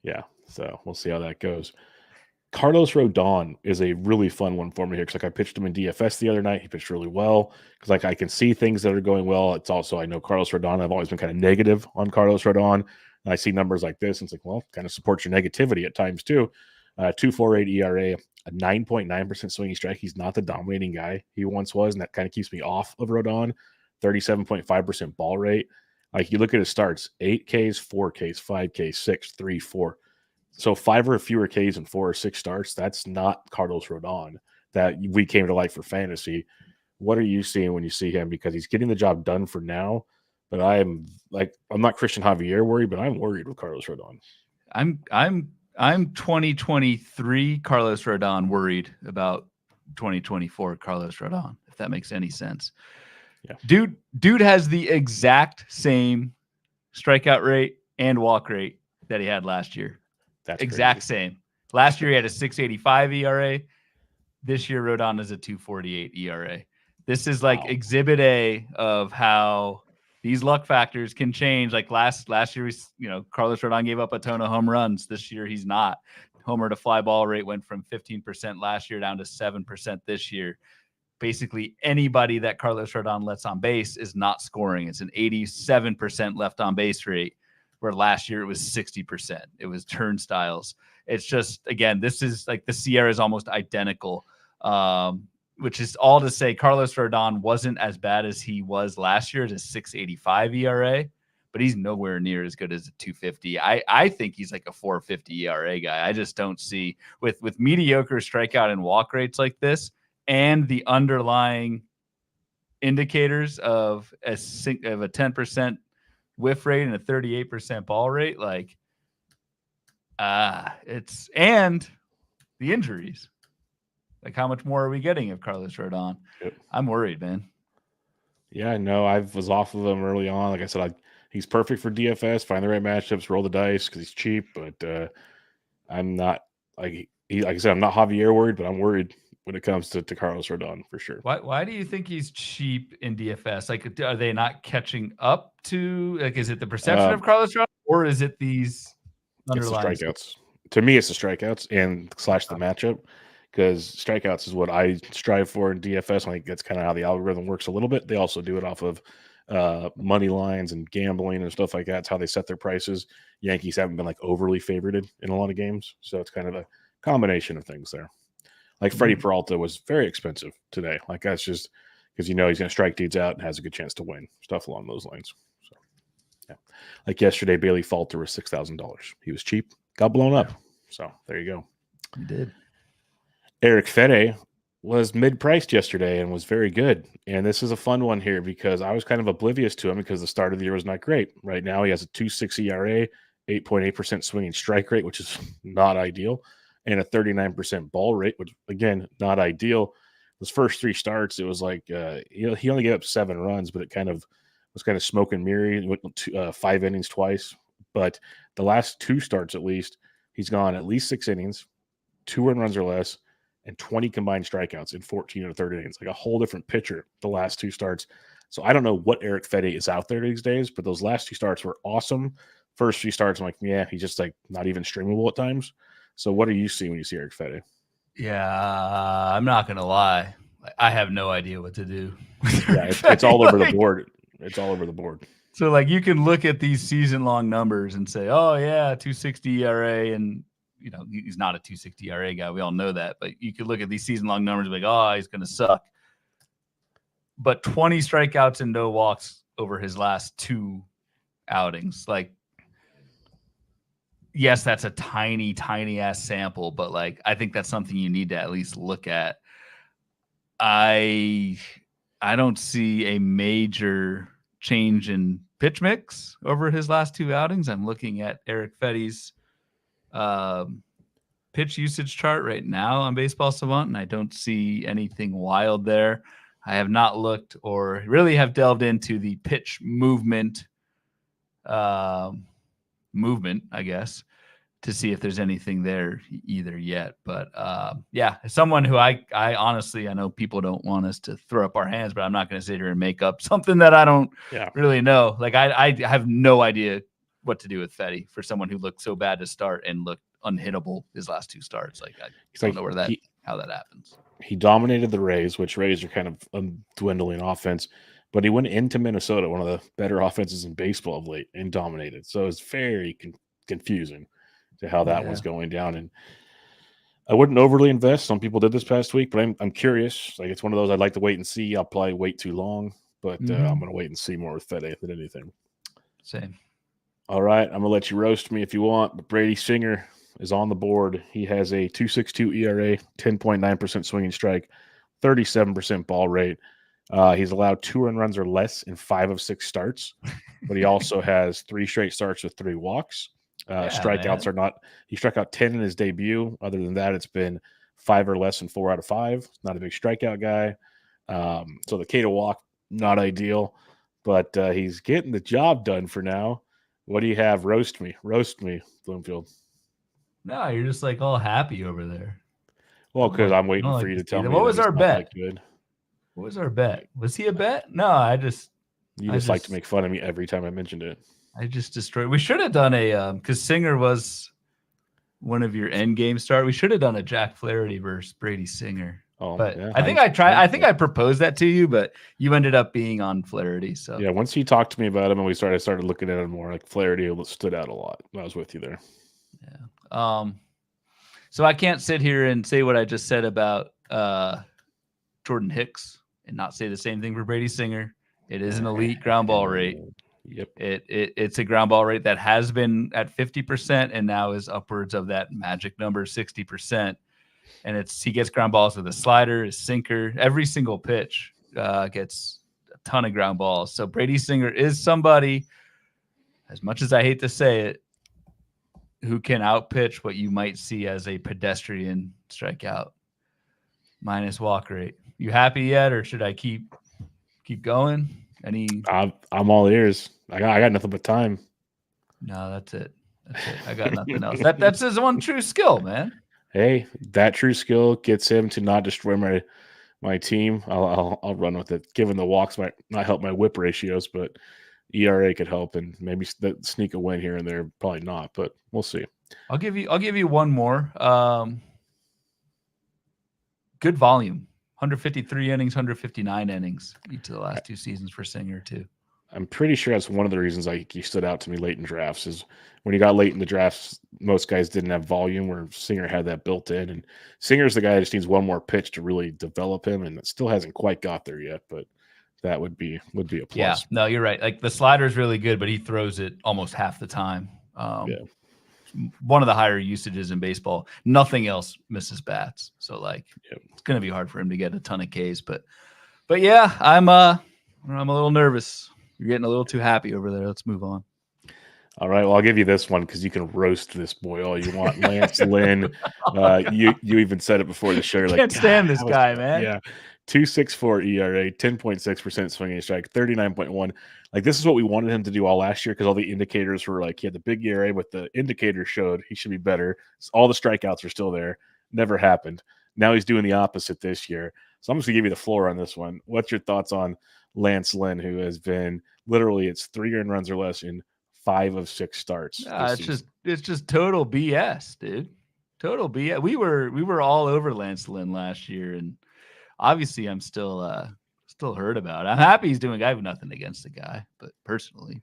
Yeah, So we'll see how that goes. Carlos Rodon is a really fun one for me here because I pitched him in DFS the other night. He pitched really well because I can see things that are going well. It's also, I know Carlos Rodon. I've always been kind of negative on Carlos Rodon. And I see numbers like this and it's like, well, kind of supports your negativity at times too. 2.48 ERA, a 9.9% swinging strike. He's not the dominating guy he once was, and that kind of keeps me off of Rodon. 37.5% ball rate. Like you look at his starts, 8 Ks, 4 Ks, 5 Ks, 6, 3, 4. So 5 or fewer Ks and 4 or 6 starts, that's not Carlos Rodon that we came to like for fantasy. What are you seeing when you see him? Because he's getting the job done for now, but I'm not Christian Javier worried, but I'm worried with Carlos Rodon. I'm 2023 Carlos Rodon worried about 2024 Carlos Rodon, if that makes any sense. Yeah. Dude has the exact same strikeout rate and walk rate that he had last year. That's exact crazy. Same. Last year he had a 6.85 ERA. This year Rodon is a 2.48 ERA. This is like exhibit A of how these luck factors can change. Like last year, Carlos Rodon gave up a ton of home runs. This year he's not. Homer to fly ball rate went from 15% last year down to 7% this year. Basically anybody that Carlos Rodon lets on base is not scoring. It's an 87% left on base rate, where last year it was 60%. It was turnstiles. It's just, again, this is like the Scherer is almost identical, which is all to say Carlos Rodon wasn't as bad as he was last year at a 6.85 ERA, but he's nowhere near as good as a 2.50. I think he's like a 4.50 ERA guy. I just don't see with mediocre strikeout and walk rates like this and the underlying indicators of a 10% whiff rate and a 38% ball rate, like it's, and the injuries. Like, how much more are we getting of Carlos Rodon? Yep. I'm worried, man. Yeah, I know. I was off of him early on. Like I said, he's perfect for DFS. Find the right matchups, roll the dice because he's cheap. But I'm not like I said, I'm not Javier worried, but I'm worried when it comes to Carlos Rodon for sure. Why do you think he's cheap in DFS? Like, are they not catching up to? Like, is it the perception of Carlos Rodon, or is it these underlying strikeouts? To me, it's the strikeouts and / the matchup. Because strikeouts is what I strive for in DFS. I think that's kind of how the algorithm works a little bit. They also do it off of money lines and gambling and stuff like that. It's how they set their prices. Yankees haven't been like overly favorited in a lot of games. So it's kind of a combination of things there. Like Freddie Peralta was very expensive today. Like that's just because he's going to strike dudes out and has a good chance to win. Stuff along those lines. So yeah. Like yesterday, Bailey Falter was $6,000. He was cheap, got blown up. So there you go. He did. Eric Fede was mid-priced yesterday and was very good. And this is a fun one here because I was kind of oblivious to him because the start of the year was not great. Right now he has a 2.6 ERA, 8.8% swinging strike rate, which is not ideal, and a 39% ball rate, which, again, not ideal. His first 3 starts, it was like he only gave up 7 runs, but it kind of was kind of smoke and mirror. He went 5 innings twice. But the last 2 starts, at least, he's gone at least 6 innings, 2 earned runs or less, and 20 combined strikeouts in 14 or 30 innings. Like a whole different pitcher the last 2 starts. So I don't know what Eric Fede is out there these days, but those last 2 starts were awesome. First few starts, I'm like, yeah, he's just like not even streamable at times. So what do you see when you see Eric Fede? Yeah, I'm not going to lie. I have no idea what to do. Yeah, it's all over the board. It's all over the board. So like you can look at these season-long numbers and say, oh yeah, 2.60 ERA, and he's not a 2.60 ERA guy. We all know that. But you could look at these season-long numbers and be like, oh, he's going to suck. But 20 strikeouts and no walks over his last 2 outings. Like, yes, that's a tiny, tiny-ass sample. But, like, I think that's something you need to at least look at. I don't see a major change in pitch mix over his last 2 outings. I'm looking at Eric Fede's pitch usage chart right now on Baseball Savant, and I don't see anything wild there. I have not looked or really have delved into the pitch movement, I guess, to see if there's anything there either yet. But yeah, someone who I honestly, I know people don't want us to throw up our hands, but I'm not going to sit here and make up something that I don't really know. Like I have no idea what to do with Fede for someone who looked so bad to start and looked unhittable his last 2 starts. Like I don't know how that happens. He dominated the Rays, which Rays are kind of dwindling offense, but he went into Minnesota, one of the better offenses in baseball of late, and dominated. So it's very confusing to how that one's going down. And I wouldn't overly invest. Some people did this past week, but I'm curious. Like, it's one of those I'd like to wait and see. I'll probably wait too long, but I'm going to wait and see more with Fede than anything. Same. All right, I'm going to let you roast me if you want, but Brady Singer is on the board. He has a 2.62 ERA, 10.9% swinging strike, 37% ball rate. He's allowed 2 earned runs or less in 5 of 6 starts, but he also has 3 straight starts with 3 walks. Strikeouts are not. He struck out 10 in his debut. Other than that, it's been 5 or less in 4 out of 5. Not a big strikeout guy. So the K to walk, not ideal, but he's getting the job done for now. What do you have? Roast me, Bloomfield. No, you're just like all happy over there. Well, because I'm waiting for you to tell me. What was our bet? What was our bet? Was he a bet? No, you just like to make fun of me every time I mentioned it. I just destroyed. We should have done a because Singer was one of your end game start. We should have done a Jack Flaherty versus Brady Singer. Oh, but yeah, I think I tried. I think I proposed that to you, but you ended up being on Flaherty. So yeah, once you talked to me about him and I started looking at him more, like Flaherty stood out a lot. I was with you there. Yeah. So I can't sit here and say what I just said about Jordan Hicks and not say the same thing for Brady Singer. It is an elite ground ball rate. Yep. It's a ground ball rate that has been at 50% and now is upwards of that magic number 60%. And he gets ground balls with a slider, his sinker, every single pitch gets a ton of ground balls. So Brady Singer is somebody, as much as I hate to say it, who can outpitch what you might see as a pedestrian strikeout minus walk rate. You happy yet, or should I keep going? I'm all ears. I got nothing but time. No, that's it. I got nothing else. That's his one true skill, man. Hey, that true skill gets him to not destroy my team. I'll run with it. Given the walks might not help my whip ratios, but ERA could help, and maybe sneak a win here and there. Probably not, but we'll see. I'll give you one more. Good volume. 153 innings, 159 innings each of the last 2 seasons for Singer too. I'm pretty sure that's one of the reasons he stood out to me late in drafts is when he got late in the drafts, most guys didn't have volume where Singer had that built in. And Singer's the guy that just needs one more pitch to really develop him, and it still hasn't quite got there yet, but that would be a plus. Yeah, no, you're right. Like the slider is really good, but he throws it almost half the time. One of the higher usages in baseball. Nothing else misses bats. So it's going to be hard for him to get a ton of Ks, but yeah, I'm a little nervous. You're getting a little too happy over there. Let's move on. All right. Well, I'll give you this one because you can roast this boy all you want. Lance Lynn. You even said it before the show. Can't stand this guy, man. Yeah. 2.64 ERA, 10.6% swinging strike, 39.1. Like, this is what we wanted him to do all last year because all the indicators were like he had the big ERA, but the indicators showed he should be better. All the strikeouts are still there. Never happened. Now he's doing the opposite this year. So I'm just going to give you the floor on this one. What's your thoughts on Lance Lynn, who has been literally it's 3 earned runs or less in 5 of 6 starts? It's just total BS, dude. Total BS. We were all over Lance Lynn last year, and obviously I'm still hurt about it. I'm happy he's doing. I have nothing against the guy, but personally,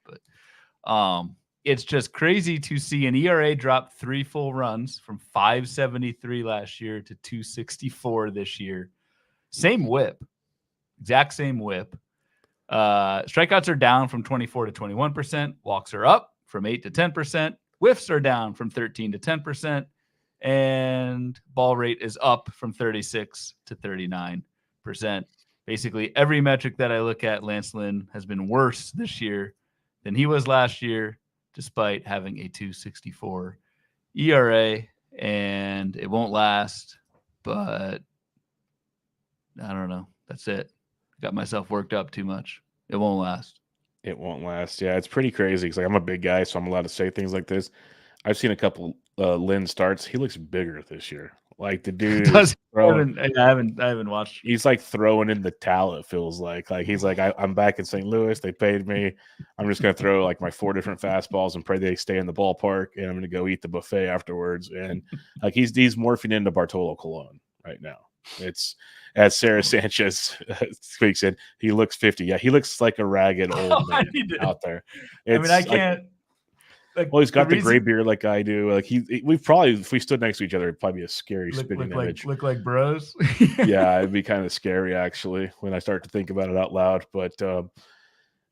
it's just crazy to see an ERA drop 3 full runs from 5.73 last year to 2.64 this year. Same whip, exact same whip. Strikeouts are down from 24 to 21%. Walks are up from 8 to 10%. Whiffs are down from 13 to 10%. And ball rate is up from 36 to 39%. Basically, every metric that I look at, Lance Lynn has been worse this year than he was last year, despite having a 2.64 ERA. And it won't last, but I don't know. That's it. Got myself worked up too much. It won't last. It won't last. Yeah, it's pretty crazy because I'm a big guy, so I'm allowed to say things like this. I've seen a couple Lynn starts. He looks bigger this year. Like the dude Does I haven't watched. He's like throwing in the towel. It feels like he's like, I'm back in St. Louis. They paid me. I'm just gonna throw like my 4 different fastballs and pray they stay in the ballpark. And I'm gonna go eat the buffet afterwards. And like he's morphing into Bartolo Colon right now. It's, as Sarah Sanchez speaks in, he looks 50. Yeah, he looks like a ragged old man out there. I can't. Like, well, he's got the gray beard like I do. Like we probably, if we stood next to each other, it'd probably be a scary spitting image. Look like bros. Yeah, it'd be kind of scary actually when I start to think about it out loud. But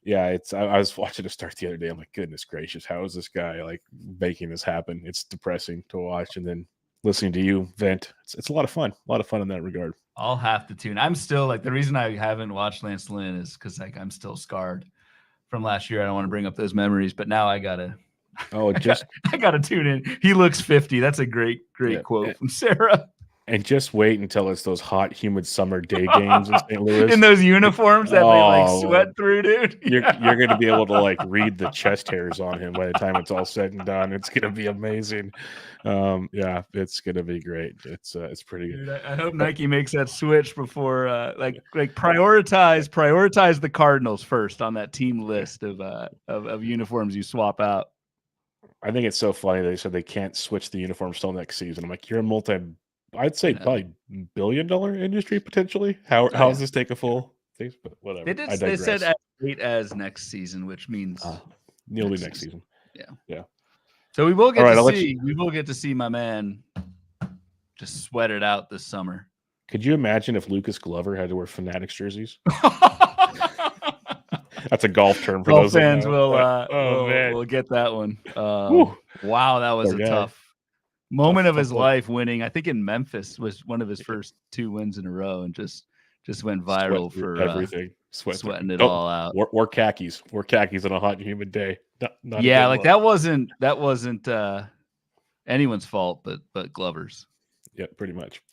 yeah, I was watching it start the other day. I'm like, goodness gracious, how is this guy like making this happen? It's depressing to watch, and then listening to you vent. It's a lot of fun. A lot of fun in that regard. I'll have to tune. I'm still like, the reason I haven't watched Lance Lynn is because like I'm still scarred from last year. I don't want to bring up those memories, but now I gotta. Oh, I gotta tune in. He looks 50. That's a great quote from Sarah. And just wait until it's those hot, humid summer day games in St. Louis. In those uniforms that they like sweat through, dude. You're going to be able to like read the chest hairs on him by the time it's all said and done. It's going to be amazing. Yeah, it's going to be great. It's pretty good. Dude, I hope Nike makes that switch before like prioritize the Cardinals first on that team list of uniforms you swap out. I think it's so funny they said they can't switch the uniforms till next season. I'm like, you're a I'd say probably $1 billion industry potentially. How does this take a full thing? But whatever. They said as late as next season, which means nearly next season. Yeah. So we will get to see my man just sweat it out this summer. Could you imagine if Lucas Glover had to wear Fanatics jerseys? That's a golf term for those fans. We'll get that one. Wow, that was a tough moment of his life. Winning, I think in Memphis was one of his first 2 wins in a row, and just went viral for everything, sweating it all out. Wore khakis on a hot and humid day. Not that wasn't anyone's fault, but Glover's. Yeah, pretty much.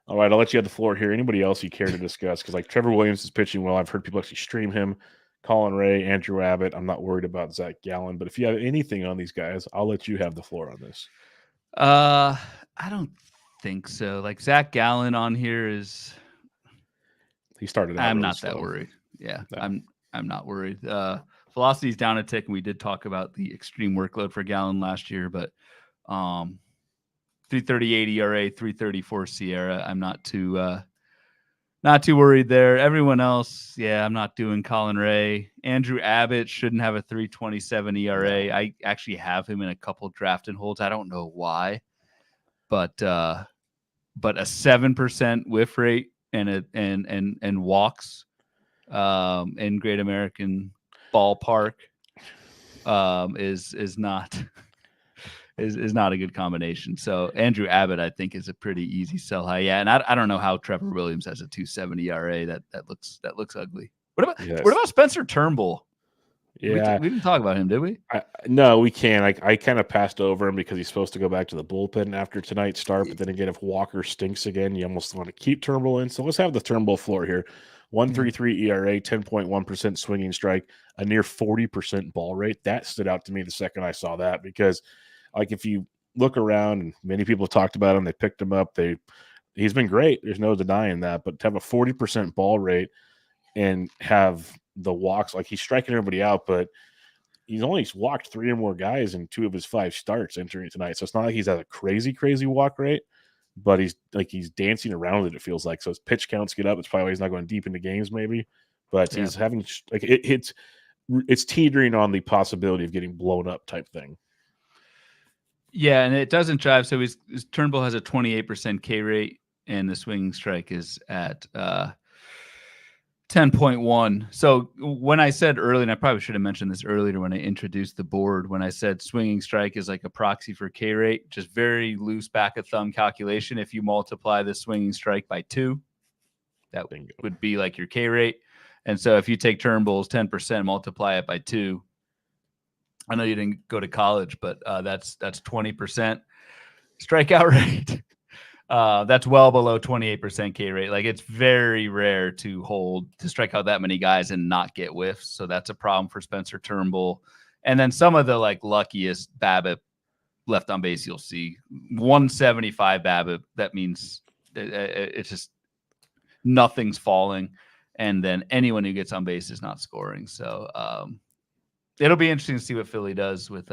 All right, I'll let you have the floor here. Anybody else you care to discuss? Because like Trevor Williams is pitching well. I've heard people actually stream him. Colin Ray, Andrew Abbott. I'm not worried about Zach Gallen, but if you have anything on these guys, I'll let you have the floor on this. I don't think so. Like Zach Gallen on here is. He started. I'm not that worried. Yeah, no. I'm not worried. Velocity's down a tick, and we did talk about the extreme workload for Gallen last year, but 3.38 ERA, 3.34 Sierra. I'm not too worried there. Everyone else, I'm not doing Colin Ray. Andrew Abbott shouldn't have a 3.27 ERA. I actually have him in a couple draft and holds. I don't know why, but a 7% whiff rate and walks in Great American Ballpark is not a good combination. So Andrew Abbott, I think, is a pretty easy sell high. Yeah, and I don't know how Trevor Williams has a 2.70 ERA. That looks ugly. What about Spencer Turnbull? Yeah, we didn't talk about him, did we? No, we can't. I kind of passed over him because he's supposed to go back to the bullpen after tonight's start. But then again, if Walker stinks again, you almost want to keep Turnbull in. So let's have the Turnbull floor here. 1.33 ERA, 10.1% swinging strike, a near 40% ball rate. That stood out to me the second I saw that because, like, if you look around, and many people have talked about him, they picked him up. He's been great. There's no denying that. But to have a 40% ball rate and have the walks, like he's striking everybody out, but he's only walked 3 or more guys in 2 of his 5 starts entering tonight. So it's not like he's at a crazy walk rate, but he's dancing around it. It feels like, so his pitch counts get up. It's probably why he's not going deep into games, maybe, but he's having like it's teetering on the possibility of getting blown up type thing. Yeah, and it doesn't drive. So his Turnbull has a 28% K rate, and the swinging strike is at 10.1. So when I said earlier, and I probably should have mentioned this earlier when I introduced the board, when I said swinging strike is like a proxy for K rate, just very loose back of thumb calculation. If you multiply the swinging strike by 2, that would be like your K rate. And so if you take Turnbull's 10%, multiply it by 2, I know you didn't go to college, but that's 20% strikeout rate. That's well below 28% K rate. Like, it's very rare to strike out that many guys and not get whiffs. So that's a problem for Spencer Turnbull. And then some of the like luckiest BABIP left on base, you'll see 175 BABIP. That means it's just nothing's falling. And then anyone who gets on base is not scoring. So it'll be interesting to see what Philly does with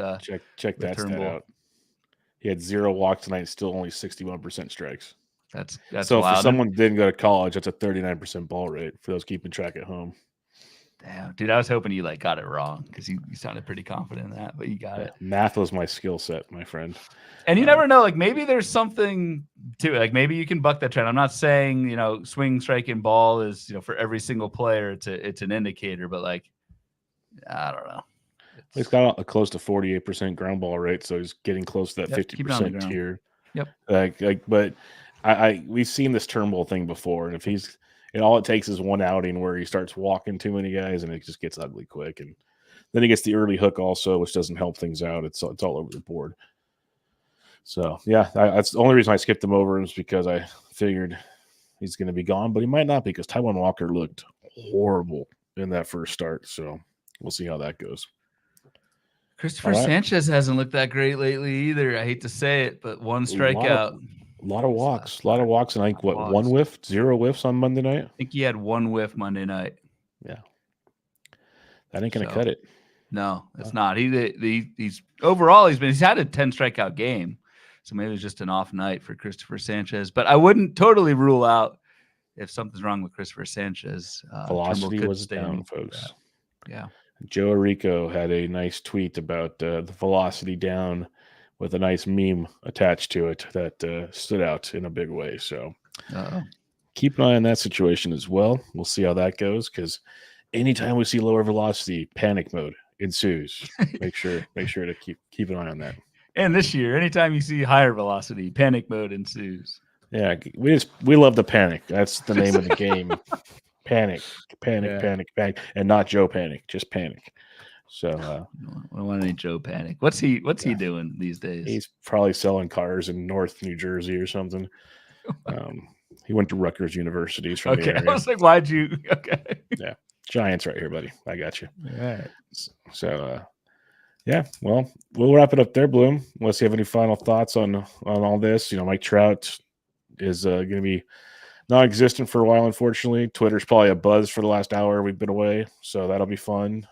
check that stat out. He had 0 walks tonight, still only 61% strikes. That's so wild. For someone who didn't go to college, that's a 39% ball rate for those keeping track at home. Damn, dude, I was hoping you got it wrong because you sounded pretty confident in that, but you got it. Math was my skill set, my friend. And you never know, maybe there's something to it. Maybe you can buck that trend. I'm not saying, swing, strike, and ball is, for every single player, it's an indicator, but I don't know. He's got a close to 48% ground ball rate, so he's getting close to that 50% tier. Yep. But we've seen this Turnbull thing before, and if all it takes is one outing where he starts walking too many guys, and it just gets ugly quick, and then he gets the early hook also, which doesn't help things out. It's all over the board. So yeah, that's the only reason I skipped him over is because I figured he's going to be gone, but he might not, because Taijuan Walker looked horrible in that first start. So we'll see how that goes. Christopher Sanchez hasn't looked that great lately either. I hate to say it, but one strikeout. A lot of walks. And I think, 1 whiff, 0 whiffs on Monday night? I think he had 1 whiff Monday night. Yeah. That ain't going to cut it. No, it's not. He's overall, he's had a 10 strikeout game. So maybe it's just an off night for Christopher Sanchez. But I wouldn't totally rule out if something's wrong with Christopher Sanchez. Velocity was down, folks. Yeah. Joe Rico had a nice tweet about the velocity down with a nice meme attached to it that stood out in a big way. So keep an eye on that situation as well. We'll see how that goes, because anytime we see lower velocity, panic mode ensues. Make sure to keep an eye on that. And this year, anytime you see higher velocity, panic mode ensues. Yeah, we love the panic. That's the name of the game. Panic, and not Joe Panic, just panic. So I don't want any Joe Panic. What's he doing these days? He's probably selling cars in North New Jersey or something. He went to Rutgers University from the area. I was like, why'd you? Okay. Yeah, Giants right here, buddy. I got you. All right. So yeah, well, we'll wrap it up there, Bloom. Unless you have any final thoughts on all this. Mike Trout is going to be non-existent for a while, unfortunately. Twitter's probably a buzz for the last hour we've been away, so that'll be fun.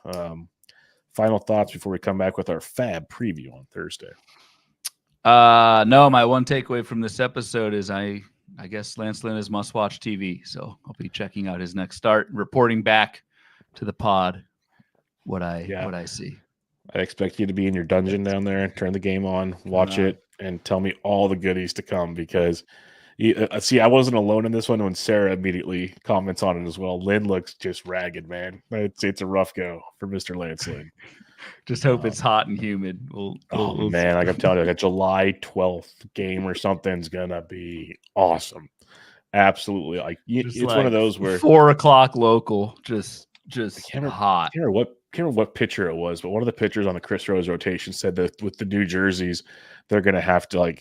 Final thoughts before we come back with our Fab preview on Thursday. No, my one takeaway from this episode is I guess Lance Lynn is must-watch TV, so I'll be checking out his next start, reporting back to the pod what I see. I expect you to be in your dungeon down there, turn the game on, watch it, and tell me all the goodies to come, because see, I wasn't alone in this one when Sarah immediately comments on it as well. Lynn looks just ragged, man. It's a rough go for Mr. Lance Lynn. Just hope it's hot and humid. Man, like I'm telling you, like a July 12th game or something's gonna be awesome. Absolutely, it's one of those where 4:00 local, just hot. I can't remember what pitcher it was, but one of the pitchers on the Chris Rose rotation said that with the New Jerseys, they're gonna have to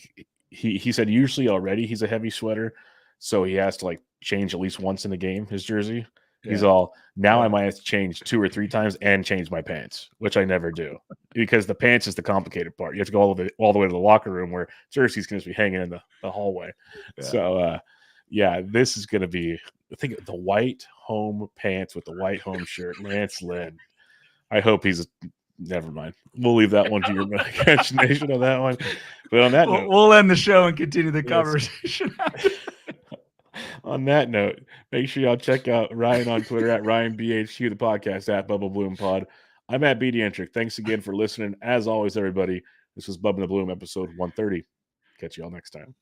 He said usually already he's a heavy sweater, so he has to change at least once in the game his jersey. Yeah. He's I might have to change 2 or 3 times and change my pants, which I never do, because the pants is the complicated part. You have to go all the way to the locker room where jerseys can just be hanging in the hallway. Yeah. So this is going to be, I think, the white home pants with the white home shirt. Lance Lynn. I hope he's. Never mind. We'll leave that one to your imagination on that one. But on that note, we'll end the show and continue the conversation. On that note, make sure y'all check out Ryan on Twitter at RyanBHQ, the podcast at Bubba Bloom Pod. I'm at BDentric. Thanks again for listening. As always, everybody, this was Bubba the Bloom, episode 130. Catch y'all next time.